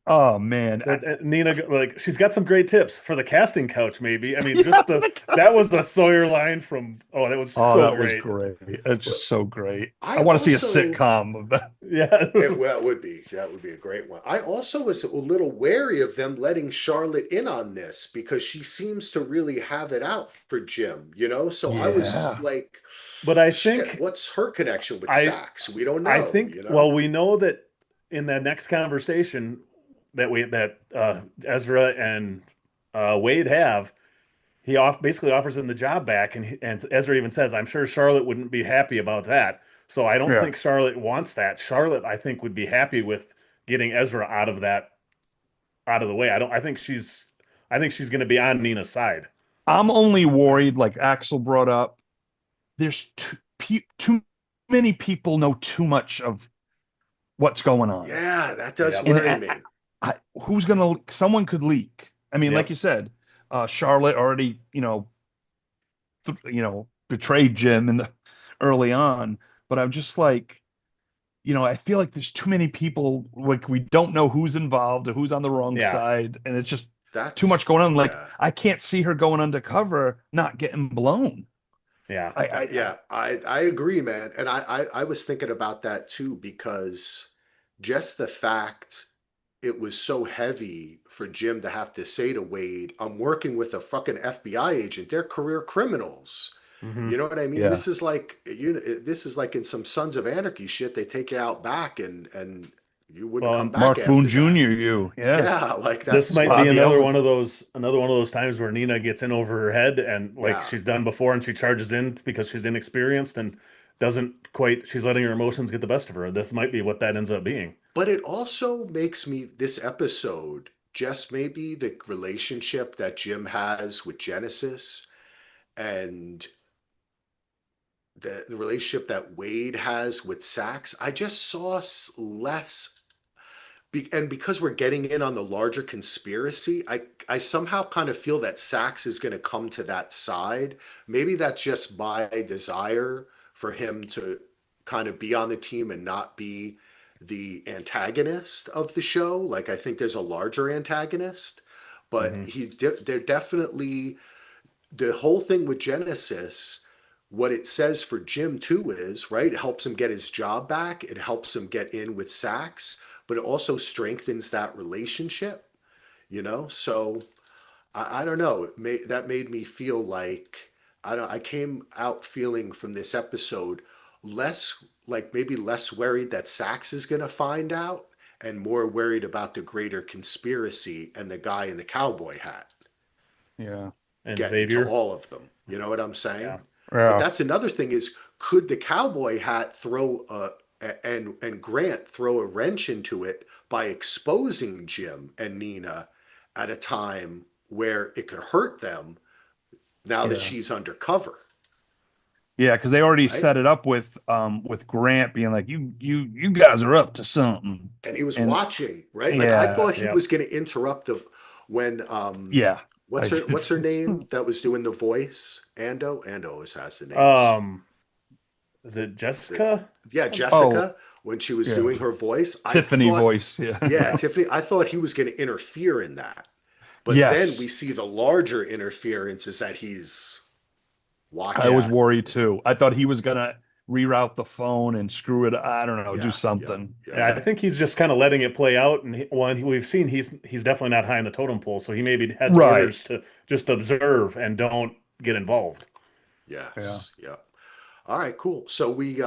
Oh man. that Nina, like, she's got some great tips for the casting couch, maybe. I mean, just that was a Sawyer line from, oh, that was Oh, so that was great. great. It's But just so great. I I want to see a also sitcom of that. Yeah. that would be a great one. I also was a little wary of them letting Charlotte in on this because she seems to really have it out for Jim, you know? So I was Yeah. like, But I shit, think what's her connection with I Sax? We don't I know, think you well, know? we know that in that next conversation that Ezra and Wade have, basically offers him the job back, and Ezra even says, "I'm sure Charlotte wouldn't be happy about that." So I don't Yeah. think Charlotte wants that. Charlotte, I think, would be happy with getting Ezra out of the way. I think she's going to be on Nina's side. I'm only Okay. worried, like Axel brought up, there's too many people know too much of what's going on. Yeah, that does Yep. And worry me. who's gonna? Someone could leak. I mean, like Yep. you said, Charlotte already, betrayed Jim in the early on. But I'm just like, I feel like there's too many people. Like we don't know who's involved or who's on the wrong Yeah. side, and it's just too much That's going on. Like yeah. I can't see her going undercover, not getting blown. Yeah. I Yeah, I agree, man. And I was thinking about that too because just the fact it was so heavy for Jim to have to say to Wade, I'm working with a fucking FBI agent. They're career criminals. Hmm. You know what I mean? yeah. This is like in some Sons of Anarchy shit. They take you out back and you wouldn't Well, come and back Mark Boone after that. Jr. Yeah, Yeah, like this that's might what be Bobby Ellis. another one of those times where Nina gets in over her head, and like yeah. she's done before, and she charges in because she's inexperienced and doesn't quite, she's letting her emotions get the best of her. This might be what that ends up being. But it also makes me this episode just maybe the relationship that Jim has with Genesis and the relationship that Wade has with Sax. I just saw less and because we're getting in on the larger conspiracy, I somehow kind of feel that Sax is going to come to that side. Maybe that's just my desire for him to kind of be on the team and not be the antagonist of the show. Like I think there's a larger antagonist, but Hmm. they're definitely the whole thing with Genesis, what it says for Jim too is, right, it helps him get his job back. It helps him get in with Sax, but it also strengthens that relationship, you know? So I don't know. That made me feel like I came out feeling from this episode less like maybe less worried that Sax is gonna find out and more worried about the greater conspiracy and the guy in the cowboy hat Yeah, And getting to Xavier, all of them. You know what I'm yeah, saying? But yeah, that's another thing is could the cowboy hat throw and Grant throw a wrench into it by exposing Jim and Nina at a time where it could hurt them now that yeah. she's undercover, Yeah, because they already right? set it up with Grant being like, you guys are up to something. And he was And watching, right? Like I yeah, thought he yeah. was going to interrupt the when yeah. what's I her name that was doing the voice? Ando always has the names. Um, is it The Jessica? yeah, Some, oh, Jessica when she was yeah. doing her voice, I Tiffany thought, voice, yeah. yeah, yeah. Tiffany, I thought he was going to interfere in that. But then we Yes. see the larger interference is that he's I was Yeah. watching, worried you know? too. I thought he was gonna reroute the phone and screw it. I don't know, do Yeah, yeah, something. yeah, Yeah, I think he's just kind of letting it play out, and we've seen he's definitely not high in the totem pole, so he maybe has Right. orders to just observe and don't get involved. Yeah. yes, yeah. All right, cool. So we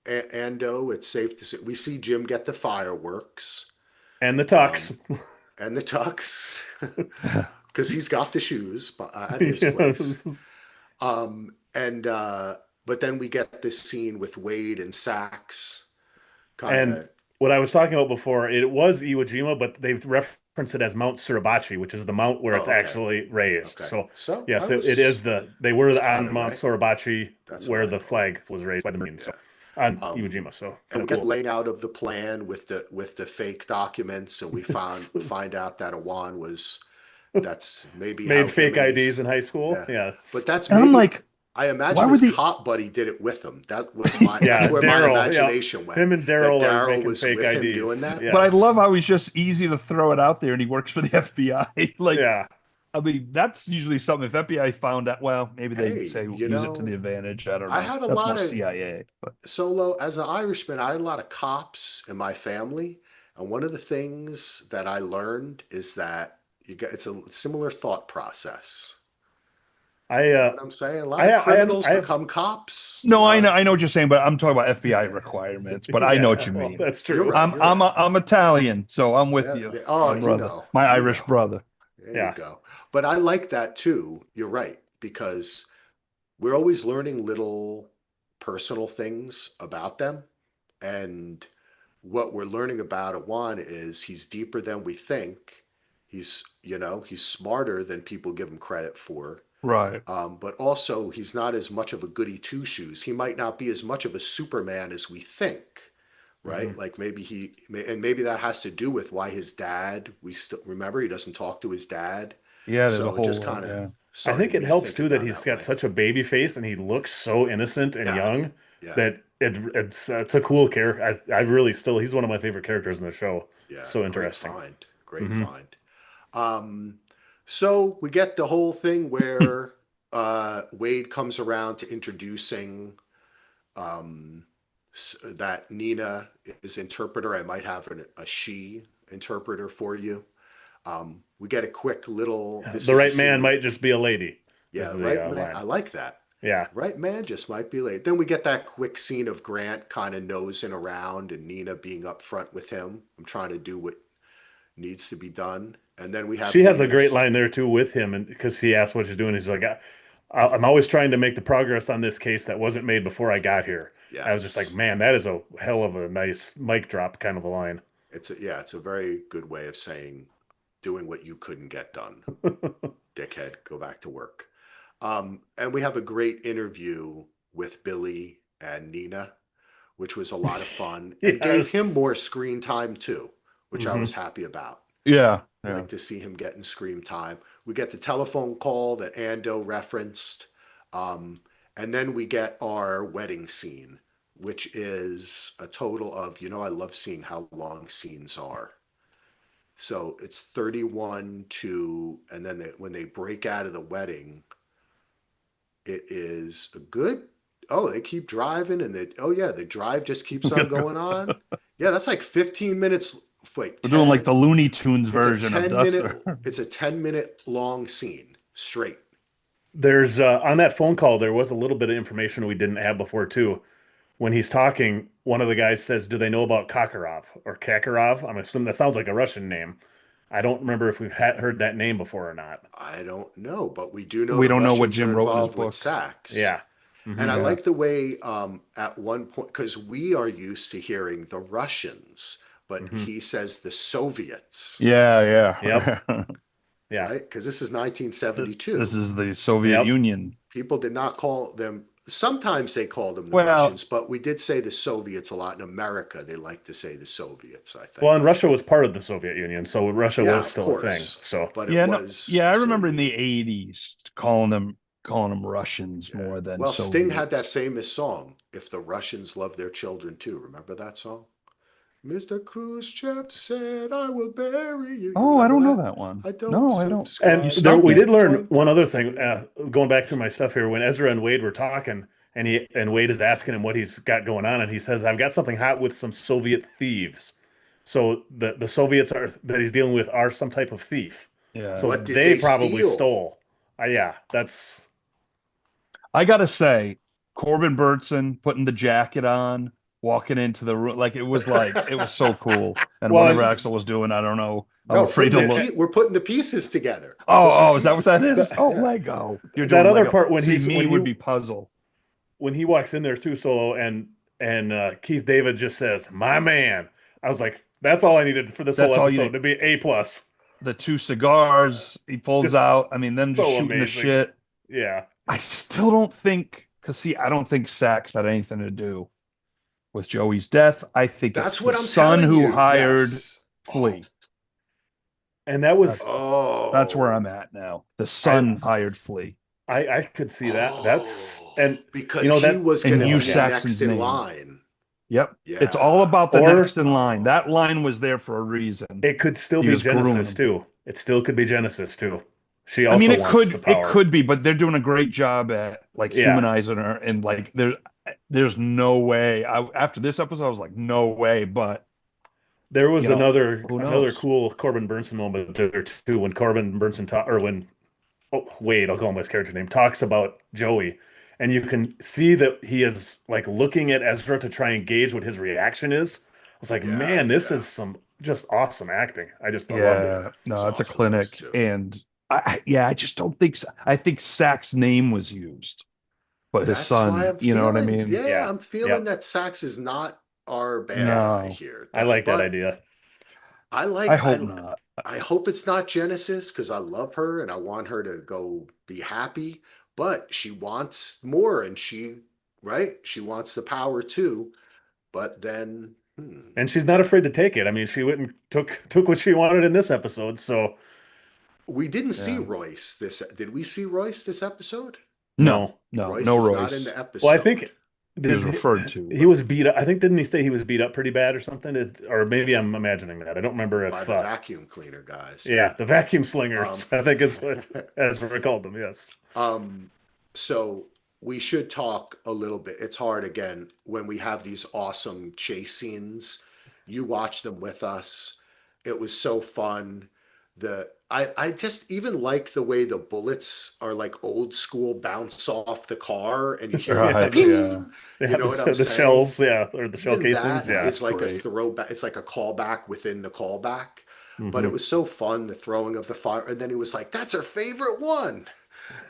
Ando, it's safe to say we see Jim get the fireworks, And the tux. um, and the tux, because he's got the shoes at his place. Yes. And but then we get this scene with Wade and Sax kind And of. what I was talking about before, it was Iwo Jima, but they've referenced it as Mount Suribachi, which is the mount where it's Oh, okay. actually raised. Okay. So So yes, it is they were was kind on of Mount right. Suribachi That's what where I the thought. flag was raised by the Marines. So Yeah. on Iwo Um, Jima, so and kind we of get cool. laid out of the plan with the fake documents, and we find out that Awan was that's maybe how Made him fake and IDs his in high school. yeah. But Yes. that's And I'm maybe like, I why imagine were his the cop buddy did it with him. That's Yeah, where my Daryl. Yeah, imagination went. him and That Daryl are Daryl making was fake with him IDs. doing that. but I Yes. love how he's just easy to throw it out there and he works for the FBI. Like, Yeah. I mean, that's usually something if FBI found out, well, maybe they'd Hey, say use it to the advantage. I don't I know. had a That's lot more of CIA, but solo as an Irishman. I had a lot of cops in my family, and one of the things that I learned is that it's a similar thought process. I You know uh what I'm saying? A lot I of I haven't criminals I have become cops. A no, lot of I know what you're saying, but I'm talking about FBI requirements. But I know what yeah, you well, mean. that's true. you're right. I'm Italian, so I'm with Yeah, you, oh, my brother, my you Irish know. brother. There you Yeah. go. But I like that too. You're right because we're always learning little personal things about them. And what we're learning about Awan is he's deeper than we think. He's smarter than people give him credit for. Right. But also, he's not as much of a goody two shoes. He might not be as much of a Superman as we think, right? Mhm. Like maybe that has to do with why his dad, we still remember he doesn't talk to his dad. Yeah, there's a So it just whole kind of yeah. I think started it me helps thinking too that down he's that got way. such a baby face and he looks so innocent and Yeah, young yeah, that it's a cool character. I really still he's one of my favorite characters in the show. yeah. So Great interesting. find. Great Hmm. find. Um, so we get the whole thing where Wade comes around to introducing um, that Nina is interpreter. I might have a she interpreter for you. We get a quick little. This The is a right man scene. might just be a lady, is Yeah, the right man. I line. like that. Yeah. Right man just might be late. Then we get that quick scene of Grant kind of nosing around and Nina being up front with him. I'm trying to do what needs to be done. And then we have She has a great Nina's. line there too with him, and because he asked what she's doing, he's like, I'm always trying to make the progress on this case that wasn't made before I got here." I was just like, Yes. man, that is a hell of a nice mic drop kind of a line. It's a very good way of saying doing what you couldn't get done. Dickhead, go back to work. And we have a great interview with Billy and Nina, which was a lot of fun and gave him Yes. more screen time too, which I was Hmm. happy about. Yeah, I yeah. like to see him getting screen time. We get the telephone call that Ando referenced. Um, and then we get our wedding scene, which is a total of, I love seeing how long scenes are. So it's 31 to, and then when they break out of the wedding, it is a good, oh, they keep driving and oh yeah, the drive just keeps on going on. Yeah, that's like 15 minutes, wait, We're doing like 10, the Looney Tunes it's a version of 10 minute, Duster. it's a 10-minute long scene straight. There's on that phone call, there was a little bit of information we didn't have before too. When he's talking, one of the guys says, "Do they know about Kakarov or Kakarov?" I'm assuming that sounds like a Russian name. I don't remember if we've heard that name before or not. I don't know, but we do know We the don't know what Russians are Jim wrote in his involved with book. Sachs. Yeah. And Hmm. I Yeah. like the way at one point, because we are used to hearing the Russians, but Hmm. he says the Soviets, Yeah, Yep. yeah. Yeah. right? Because this is This 1972. is the Soviet Yep. Union. People did not call them, sometimes they called them the Well, Russians, but we did say the Soviets a lot. In America, they like to say the Soviets, I Well, think. and Russia was part of the Soviet Union, so Russia Yeah, was of still a thing. course. So But it yeah, no, was yeah. I remember in Soviet. the '80s calling them Russians Yeah. more than Well, Sting had that Soviets. famous song, If the Russians Love Their Children Too. Remember that song? Mr. Khrushchev said, I will bury you. You Oh, I remember don't know that? that one. I don't No, I don't. And You subscribe there, to stumped we me. did that learn point one other of thing. view. Going back through my stuff here, when Ezra and Wade were talking, and Wade is asking him what he's got going on, and he says, "I've got something hot with some Soviet thieves." So the Soviets are that he's dealing with are some type of thief. Yeah. So What did they they probably steal? stole. Yeah, that's I gotta say, Corbin Burnson putting the jacket on, walking into the room, like it was so cool. And well, whatever and Axel was doing, I don't know. I'm No, afraid putting to the the, look. we're putting the pieces together. We're Oh, putting the is that what pieces that together. is? Oh, Yeah. Lego. You're that doing other Lego. part See, me would be puzzle. when he walks in there too, Solo, and Keith David just says, "My man." I was like, that's all I needed for this whole That's all you episode need. to be A plus. The two cigars he pulls Just out. I mean, them just so shooting the amazing. shit. Yeah. I still don't think, because see, I don't think Sachs had anything to do with Joey's death. I think it's That's the what I'm son telling who you. hired Yes. Oh, Flea. And that That's was that's where oh, I'm at now. The I son hired Flea I could see that. That's oh, and because he that was and going to oh use be yeah. next Saxon's in name. line. Yep. It's all Yeah. about the Or next in line. That Oh, line was there for a reason. it could still He be was grooming Genesis them. too. It still could be Genesis too. She I mean, also it wants the it power. could be, but they're doing a great job at like Yeah. humanizing her and like there's no way. After this episode, I was like, no way. But There you was know, who another knows? cool Corbin Burnson moment there too when Corbin Burnson or when Wade, I'll call him his character name, talks about Joey, and you can see that he is like looking at Ezra to try and gauge what his reaction is. I was like, yeah, man, this yeah. is some just awesome acting. I loved it. Yeah, It was no, it's a awesome in this clinic, too. and I just don't think I think Sack's name was used, but his That's why son. I'm You know what I feeling, mean? yeah, Yeah. I'm feeling Yep. that Sax is not our bad guy No, here. I That, like that but idea. I I like hope not. I hope it's not Genesis because I love her and I want her to go be happy, but she wants more and she wants the power too. But then, And she's not that afraid to take it. I mean, she went and took what she wanted in this episode. So we didn't see Yeah. Royce this. Did we see Royce this episode? No, no. Royce no is not in Royce. the Well, I think episode. He was referred to, he but was beat up. I think didn't he say he was beat up pretty bad or something? Or maybe I'm imagining that. I don't remember By if the vacuum cleaner guys. yeah, the vacuum Um, slingers, I think is what as we called them. Yes. um, so we should talk a little bit. It's hard again when we have these awesome chase scenes. You watch them with us. It was so fun. I just even like the way the bullets are like old school bounce off the car and you hear like the Yeah, right, yeah, ping. You yeah, know what I'm the saying? shells, yeah, or the shell Even casings, that no, yeah. it's is like a great. throwback. It's like a callback within the callback. But it Hmm. was so fun, the throwing of the fire. And then he was like, that's her favorite one.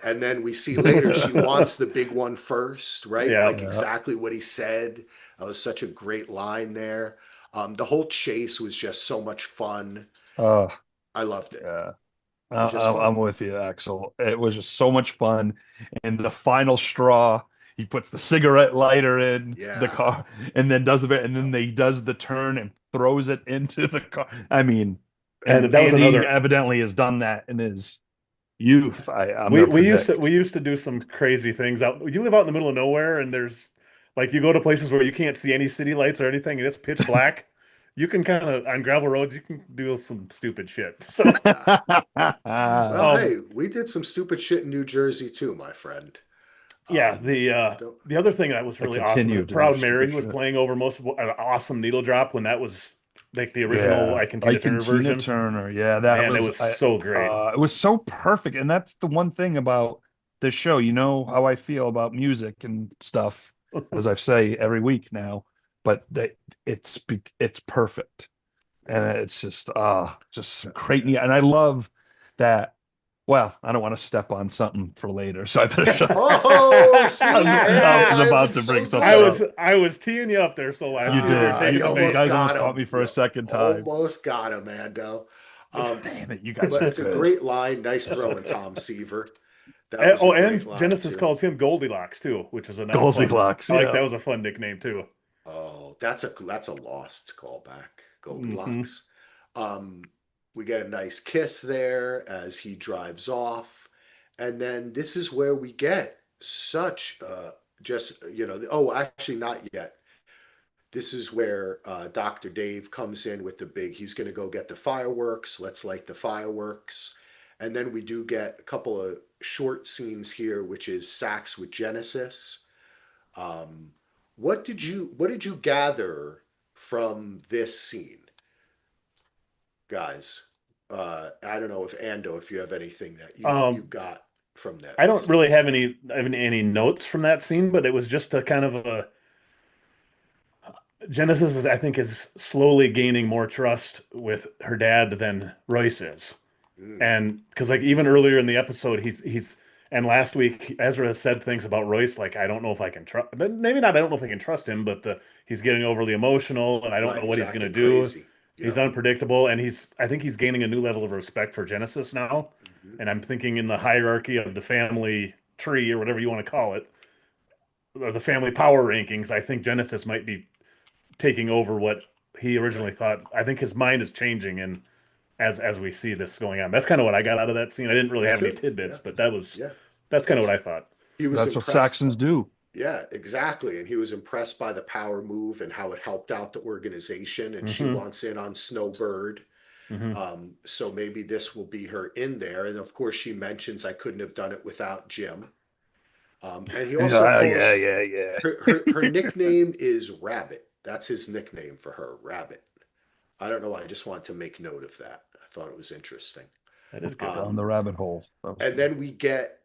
And then we see later she wants the big one first, right? Yeah. Like Yeah. exactly what he said. That was such a great line there. The whole chase was just so much fun. Uh, I loved it. yeah. It was just fun. I'm with you, Axel. It was just so much fun. And the final straw, he puts the cigarette lighter in the Yeah. car and then does and then Yep. they does the turn and throws it into the car. I mean, And and that was Andy another evidently has done that in his youth. I'm we gonna we predict. used to do some crazy things out. You live out in the middle of nowhere and there's like you go to places where you can't see any city lights or anything and it's pitch black. You can kind of on gravel roads you can do some stupid shit. So Yeah. Well, um hey, we did some stupid shit in New Jersey too, my friend. yeah, Don't, the other thing that was I really awesome, continue to do Proud stupid Mary was shit. playing over most of an awesome needle drop when that was like the original Yeah, I Can Tina Ike and Turner Tina version. Turner. Yeah, that Man, it was was so great. it was so perfect. And that's the one thing about this show. You know how I feel about music and stuff, as I say every week now, but it's perfect. And yeah. it's just some great and I love that. Well, I don't want to step on something for later, so I better shut. Oh, see, I hey, was I about was to bring so something good. up. I was teeing you up there so last You year you're did. taking the You You bait. guys got almost caught him. me for a You second time. almost got him, Mando. Um, Damn it, you guys but are it's a good. great line. Nice throwing, Tom Seaver. That was a Oh, great and line Genesis too. calls him Goldilocks too, which is a fun. Goldilocks, I like yeah. that was a fun nickname too. Oh, that's a lost callback. Hmm. Goldilocks. Um, we get a nice kiss there as he drives off, and then this is where we get such just oh, actually not yet. This is where Dr. Dave comes in with the big, he's going to go get the fireworks. Let's light the fireworks. And then we do get a couple of short scenes here, which is Sax with Genesis. Um, what did you gather from this scene, guys? I don't know if Ando, if you have anything that you Um, got from that. I don't really have any notes from that scene, but it was just a kind of a Genesis is I think is slowly gaining more trust with her dad than Royce is. Mm, And because like even earlier in the episode, he's And last week, Ezra has said things about Royce like, I don't know if I can trust. Maybe not. I don't know if I can trust him, but he's getting overly emotional, and I don't Right, know what he's he's going to acting do. crazy. He's Yep. unpredictable, and I think he's gaining a new level of respect for Genesis now. Hmm. And I'm thinking in the hierarchy of the family tree or whatever you want to call it, or the family power rankings, I think Genesis might be taking over what he originally Right. thought. I think his mind is changing, and as we see this going on, that's kind of what I got out of that scene. I didn't really Me have any too. tidbits, Yeah. but Yeah. that's kind Well, of what I thought. he was That's what impressed. Saxons do. Yeah, exactly. And he was impressed by the power move and how it helped out the organization. And she Hmm. wants in on Snowbird. Hmm. So maybe this will be her in there. And of course, she mentions I couldn't have done it without Jim. And he also Yeah, yeah, calls yeah, yeah. her nickname is Rabbit. That's his nickname for her, Rabbit. I don't know why. I just wanted to make note of that. I thought it was interesting. That is good. Down the Um, rabbit hole. That was and good. then we get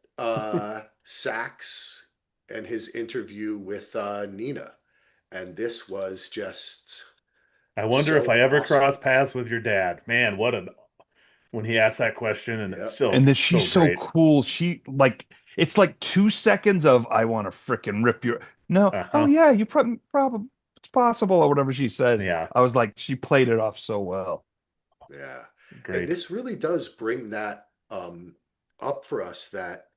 Sax and his interview with Nina. And this was just I wonder if so I ever awesome. cross paths with your dad. Man, what a when he asked that question, and it's Yep. And then so she's so great. cool. She like it's like 2 seconds of I want to fricking rip your no. Oh Uh-huh. yeah, you probably it's possible or whatever she says. Yeah, I was like, she played it off so well. Yeah. And great. this really does bring that up for us that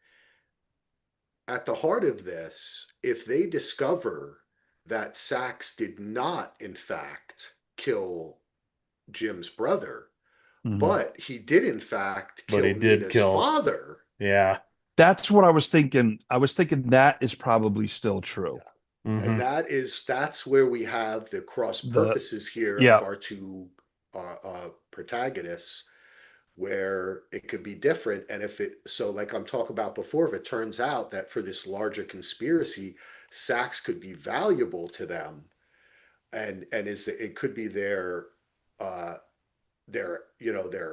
at the heart of this, if they discover that Sax did not, in fact, kill Jim's brother, Mhm. but he did, in fact, But he kill did Nina's kill. father. Yeah. That's what I was thinking. I was thinking that is probably still true. Yeah. And Hmm. that's where we have the cross The purposes here of yeah, our two protagonists, where it could be different. And if it, so like I'm talking about before, if it turns out that for this larger conspiracy, Sachs could be valuable to them, and is it could be uh their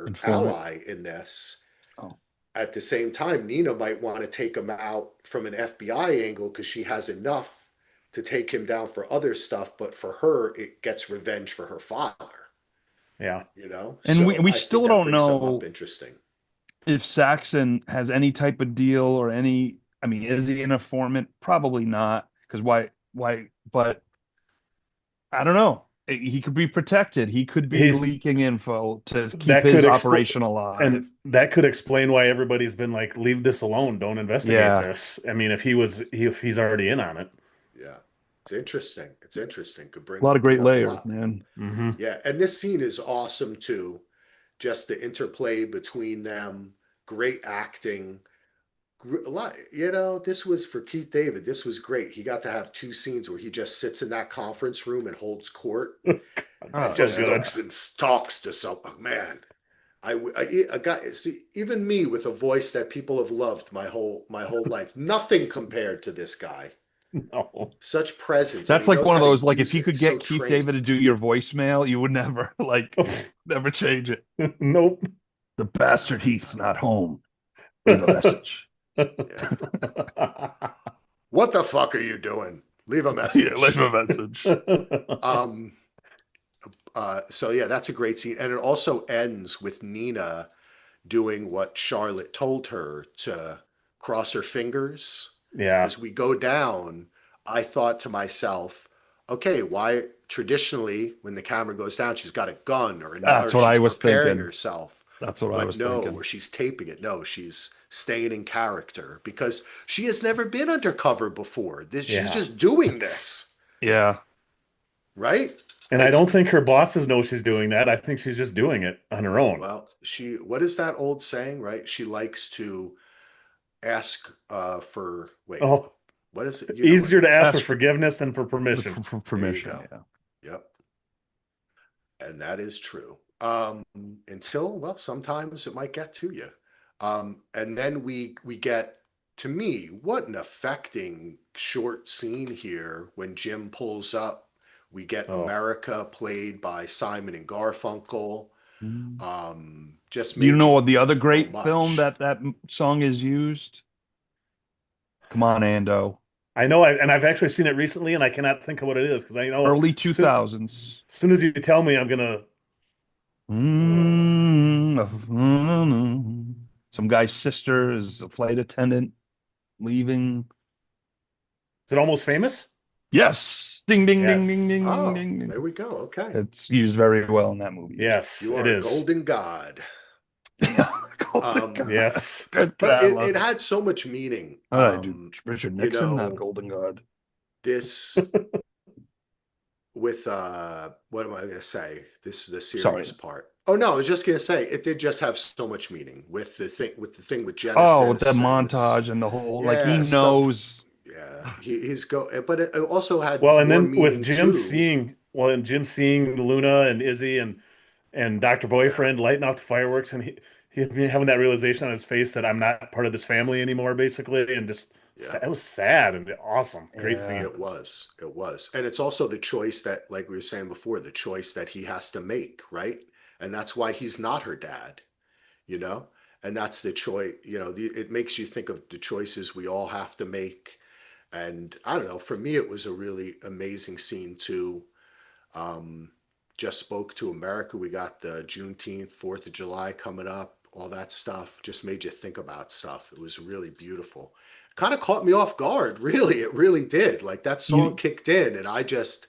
informant. ally in this. Oh, At the same time, Nina might want to take him out from an FBI angle because she has enough to take him down for other stuff, but for her, it gets revenge for her father, Yeah. and we So we I think still that don't brings something up know interesting. if Saxon has any type of deal or any. I mean, is he an informant? Probably not, because why? But I don't know. He could be protected. He could be He's leaking info to keep that could his explain operation and alive. that could explain why everybody's been like, leave this alone, don't investigate Yeah, this. I mean, if he's already in on it. Yeah, it's interesting. It's interesting. Could a lot of bring great up a layers, lot. man. Hmm. Yeah, and this scene is awesome too. Just the interplay between them, great acting. A lot, this was for Keith David. This was great. He got to have two scenes where he just sits in that conference room and holds court and So Oh just good. yeah. looks and talks to someone. Man, I got see even me with a voice that people have loved my whole life. Nothing compared to this guy. No. Such presence, and That's he like knows one how of to those, like if use you it. could He's so get Keith David trained. to do your voicemail, you would never like never change it. Nope. The bastard Heath's not home. Leave a message. Yeah. What the fuck are you doing? Leave a Yeah, leave message. a message. Um, so yeah, that's a great scene. And it also ends with Nina doing what Charlotte told her to cross her fingers. Yeah. As we go down, I thought to myself, okay, why traditionally when the camera goes down, she's got a gun That's or what I she's was preparing thinking. herself. That's what I But was no, thinking. or she's taping it. No, she's staying in character because she has never been undercover before. She's Yeah. just doing It's this, Yeah. right? and I don't It's think her bosses know she's doing that. I think she's just doing it on her own. Well, what is that old saying, right? She likes to ask for, wait, Oh, what is it? You know what easier it to is. ask for Ask forgiveness than for permission. for There you permission. go. Yeah. Yep. And that is true. Until, well, sometimes it might get to you. And then we get, to me, what an affecting short scene here when Jim pulls up. We get Oh, America played by Simon and Garfunkel. Mm. Just You made you know what the feel other so great film much. that song is used? Come on, Ando. I know, and I've actually seen it recently, and I cannot think of what it is because I know Early as 2000s. soon as you tell me, I'm gonna. Uh, Some guy's sister is a flight attendant. leaving. Is it Almost Famous? Yes. Ding ding ding ding Yes. ding Oh, ding ding. there we go. Okay. It's used very well in that movie. Yes, You it are a is. golden god. Yeah. Golden Um, God. Yes. Good but God, I it love it. had so much meaning. What did I do? Richard You Nixon, not know, Golden God. this with what am I gonna say? This is the Sorry. serious part. Oh no, I was just gonna say it did just have so much meaning with the thing with Oh, with the Genesis and montage and the whole, like he yeah, stuff. knows. Yeah, he's but it also had Well, and more then with meaning Jim too. seeing, well, and Jim seeing Luna and Izzy and Dr. Yeah, Boyfriend lighting off the fireworks, and he having that realization on his face that I'm not part of this family anymore, basically, and just yeah. it was sad and awesome. Great Yeah. scene. It was. And it's also the choice that, like we were saying before, the choice that he has to make, right? And that's why he's not her dad, you know? And that's the choice, it makes you think of the choices we all have to make. And I don't know, for me, it was a really amazing scene too. Um, just spoke to America. We got the Juneteenth, 4th of July coming up, all that stuff. Just made you think about stuff. It was really beautiful. Kind of caught me off guard, really. It really did. Like that song You, kicked in, and I just,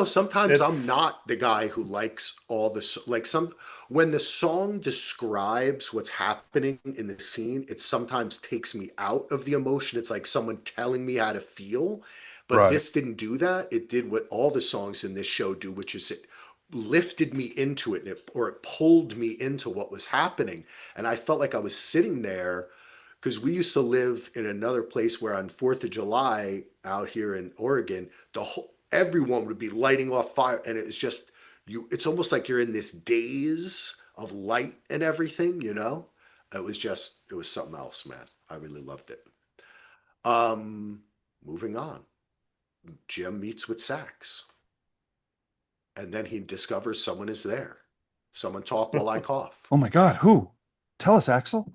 sometimes I'm It's not the guy who likes all this. Like when the song describes what's happening in the scene, it sometimes takes me out of the emotion. It's like someone telling me how to feel. But right. this didn't do that. It did what all the songs in this show do, which is it lifted me into it, or it pulled me into what was happening. And I felt like I was sitting there because we used to live in another place where on 4th of July out here in Oregon, everyone would be lighting off fire. And it was just, it's almost like you're in this daze of light and everything. It was something else, man. I really loved it. Um, Moving on. Jim meets with Sax, and then he discovers someone is there. Someone talk while I cough. Oh my God, who? Tell us, Axel.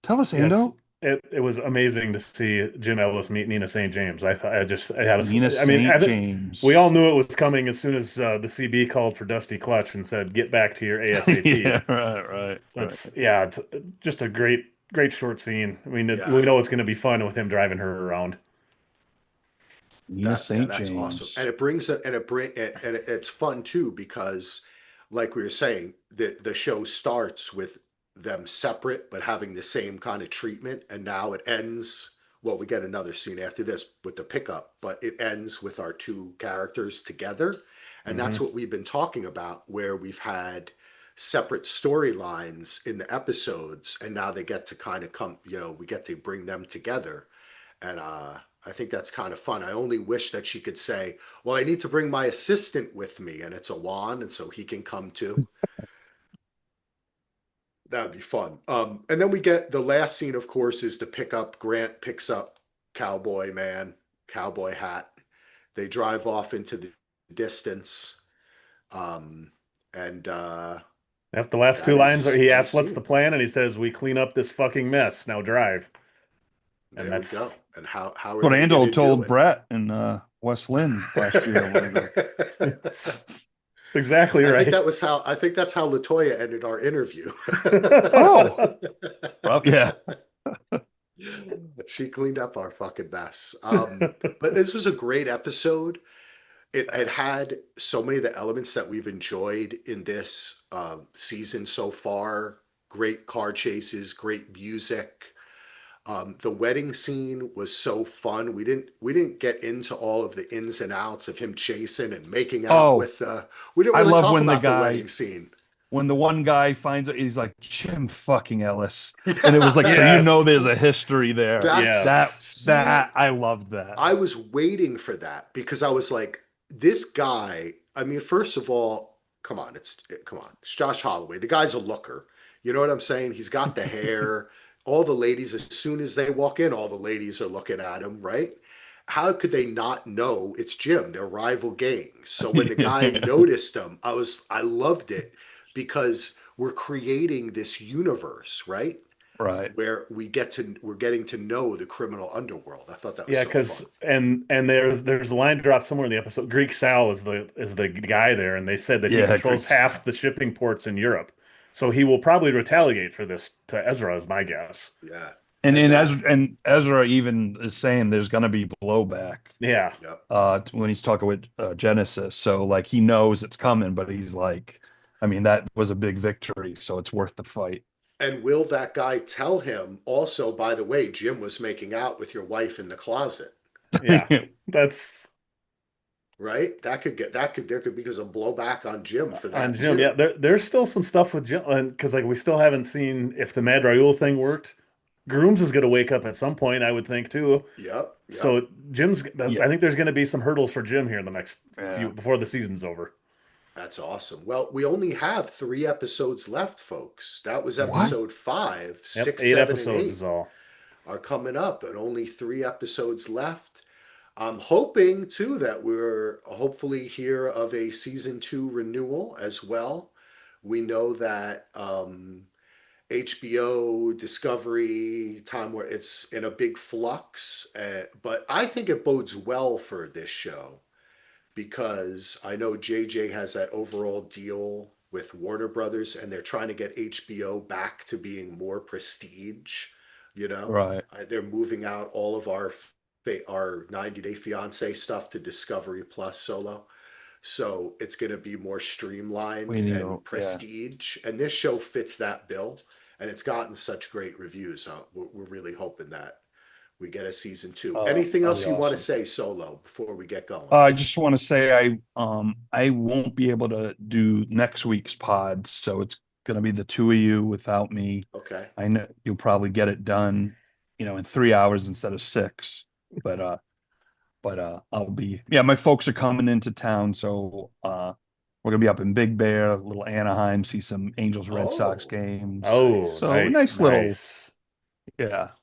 Tell us, yes, Ando. it was amazing to see Jim Ellis meet Nina St. James. I thought I had Nina a, I mean, St. we all James. knew it was coming as soon as the CB called for Dusty Clutch and said, "Get back to your ASAP." Yeah, right. That's yeah, it's just a great short scene. I mean, Yeah, we know it's going to be fun with him driving her around. Nina St. that's awesome, James. and it brings it, and it's fun too because, like we were saying, the show starts with them separate but having the same kind of treatment, and now it ends. Well, we get another scene after this with the pickup, but it ends with our two characters together, and that's Hmm. what we've been talking about, where we've had separate storylines in the episodes, and now they get to kind of come. We get to bring them together, and I think that's kind of fun. I only wish that she could say, "Well, I need to bring my assistant with me," and it's a Juan, and so he can come too. That would be fun. And then we get the last scene, of course, is to pick up. Grant picks up Cowboy Man, cowboy hat. They drive off into the distance, um, and After the last two that lines, is he the asks, "What's the scene. plan?" And he says, "We clean up this fucking mess. Now drive." And There we that's go. And how are What they going Ando to do told it? Brett in West Lynn last year or whatever. it's exactly right. I think that's how Latoya ended our interview. Oh, well, yeah. She cleaned up our fucking mess. But this was a great episode. It had so many of the elements that we've enjoyed in this season so far. Great car chases, great music. The wedding scene was so fun. We didn't get into all of the ins and outs of him chasing and making out Oh, with. We didn't I really love talk about the wedding scene. when the one guy finds it, he's like Jim fucking Ellis, and it was Yeah, like, so you know, Yes. there's a history there. that's Yes. see. I loved that. I was waiting for that because I was like, this guy. I mean, first of all, come on, it's Josh Holloway. The guy's a looker. You know what I'm saying? He's got the hair. All the ladies, as soon as they walk in, all the ladies are looking at him, right? How could they not know it's Jim? They're rival gangs. So when the guy Yeah, noticed him, I loved it because we're creating this universe, right? right. Where we're getting to know the criminal underworld. I thought that was Yeah, so fun. because and there's a line drop somewhere in the episode. Greek Sal is the guy there, and they said that he Yeah, controls Greek half style. the shipping ports in Europe. So he will probably retaliate for this to Ezra, is my guess. Yeah. And And Ezra even is saying there's gonna be blowback Yeah. yep. when he's talking with Genesis. So like he knows it's coming, but he's like, I mean, that was a big victory, so it's worth the fight. And will that guy tell him also, by the way, Jim was making out with your wife in the closet, Yeah. That's right? There could be some blowback on Jim for on that Jim. Yeah, too. there's still some stuff with Jim because like we still haven't seen if the Mad Raoul thing worked. Grooms is going to wake up at some point, I would think too. Yep, yep. So Jim's. Yeah, I think there's going to be some hurdles for Jim here in the next few yeah. before the season's over. That's awesome. Well, we only have 3 episodes left, folks. That was What? episode 5, Yep, 6, 7, and eight episodes is 8 all. are coming up, and only 3 episodes left. I'm hoping too that we're hopefully hear of a season 2 renewal as well. We know that HBO, Discovery, Time where it's in a big flux, but I think it bodes well for this show because I know JJ has that overall deal with Warner Brothers and they're trying to get HBO back to being more prestige, you know. Right. They're moving out all of our 90 Day Fiance stuff to Discovery Plus Solo. So it's going to be more We streamlined need and yeah. prestige. And this show fits that bill. And it's gotten such great reviews. We're really hoping that we get a season 2. Anything That'll be else you want to awesome. say, Solo, before we get going? I just want to say I won't be able to do next week's pod, so it's gonna be the two of you without me. Okay. I know you'll probably get it done, in 3 hours instead of six. But I'll be yeah, my folks are coming into town, so we're gonna be up in Big Bear, little Anaheim, see some Angels Red Sox Oh, games. Oh, nice. So right,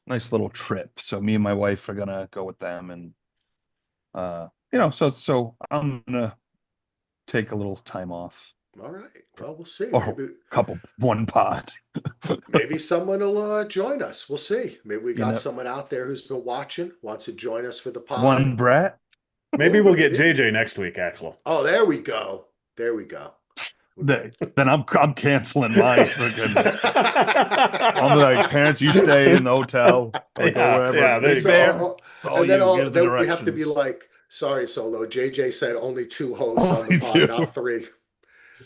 nice little trip. So me and my wife are gonna go with them and so I'm gonna take a little time off All right. Well, we'll see. or a couple one pod. Maybe someone will join us. We'll see. Maybe we You got know, someone out there who's been watching, wants to join us for the pod. one Brett. Maybe Oh, we'll get maybe. JJ next week, Axel. Oh, there we go. There we go. We'll get. Then I'm canceling my friggin'. I'm like, parents, you stay in the hotel or go Yeah, wherever. yeah, there you Big So, go. Bear, it's all and then you. Here's the we have to be directions. like, sorry, Solo. JJ said only 2 hosts on the Only pod, two. not 3.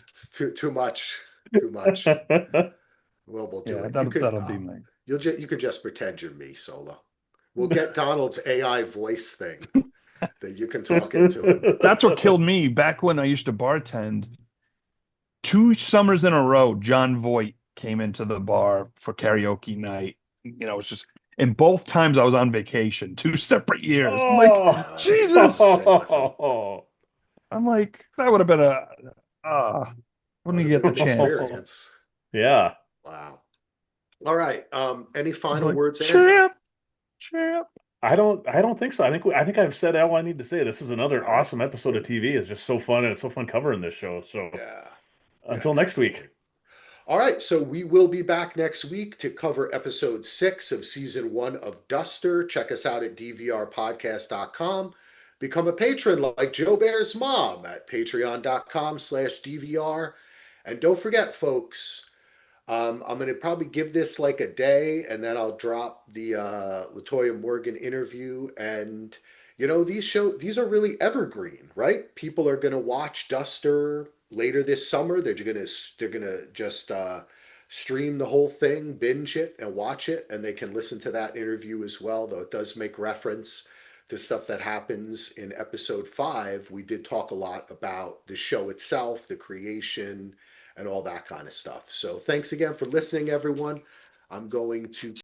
It's too much. Too much. Well, we'll do Yeah, it. that'll be nice. You could just pretend you're me, Solo. We'll get Donald's AI voice thing that you can talk into him. That's what killed me back when I used to bartend. 2 summers in a row, John Voight came into the bar for karaoke night. It's just, and both times I was on vacation, 2 separate years. I'm like, Oh, You got to Jesus. sing with him. I'm like, that would have been That wouldn't would you have get been the an chance? experience. yeah. Wow. All right. Any I'm final like, words, Andrew? champ. I don't think so. I think I've said all I need to say. This is another All right. awesome episode of TV. It's just so fun and it's so fun covering this show. So Yeah. Yeah, until next definitely. week. All right, so we will be back next week to cover episode 6 of season 1 of Duster. Check us out at dvrpodcast.com. Become a patron like Joe Bear's mom at patreon.com/DVR. And don't forget, folks, I'm going to probably give this like a day and then I'll drop the Latoya Morgan interview. And, these are really evergreen, right? People are going to watch Duster later this summer. They're gonna just stream the whole thing, binge it, and watch it, and they can listen to that interview as well. Though it does make reference to stuff that happens in episode 5. We did talk a lot about the show itself, the creation, and all that kind of stuff. So thanks again for listening, everyone. I'm going to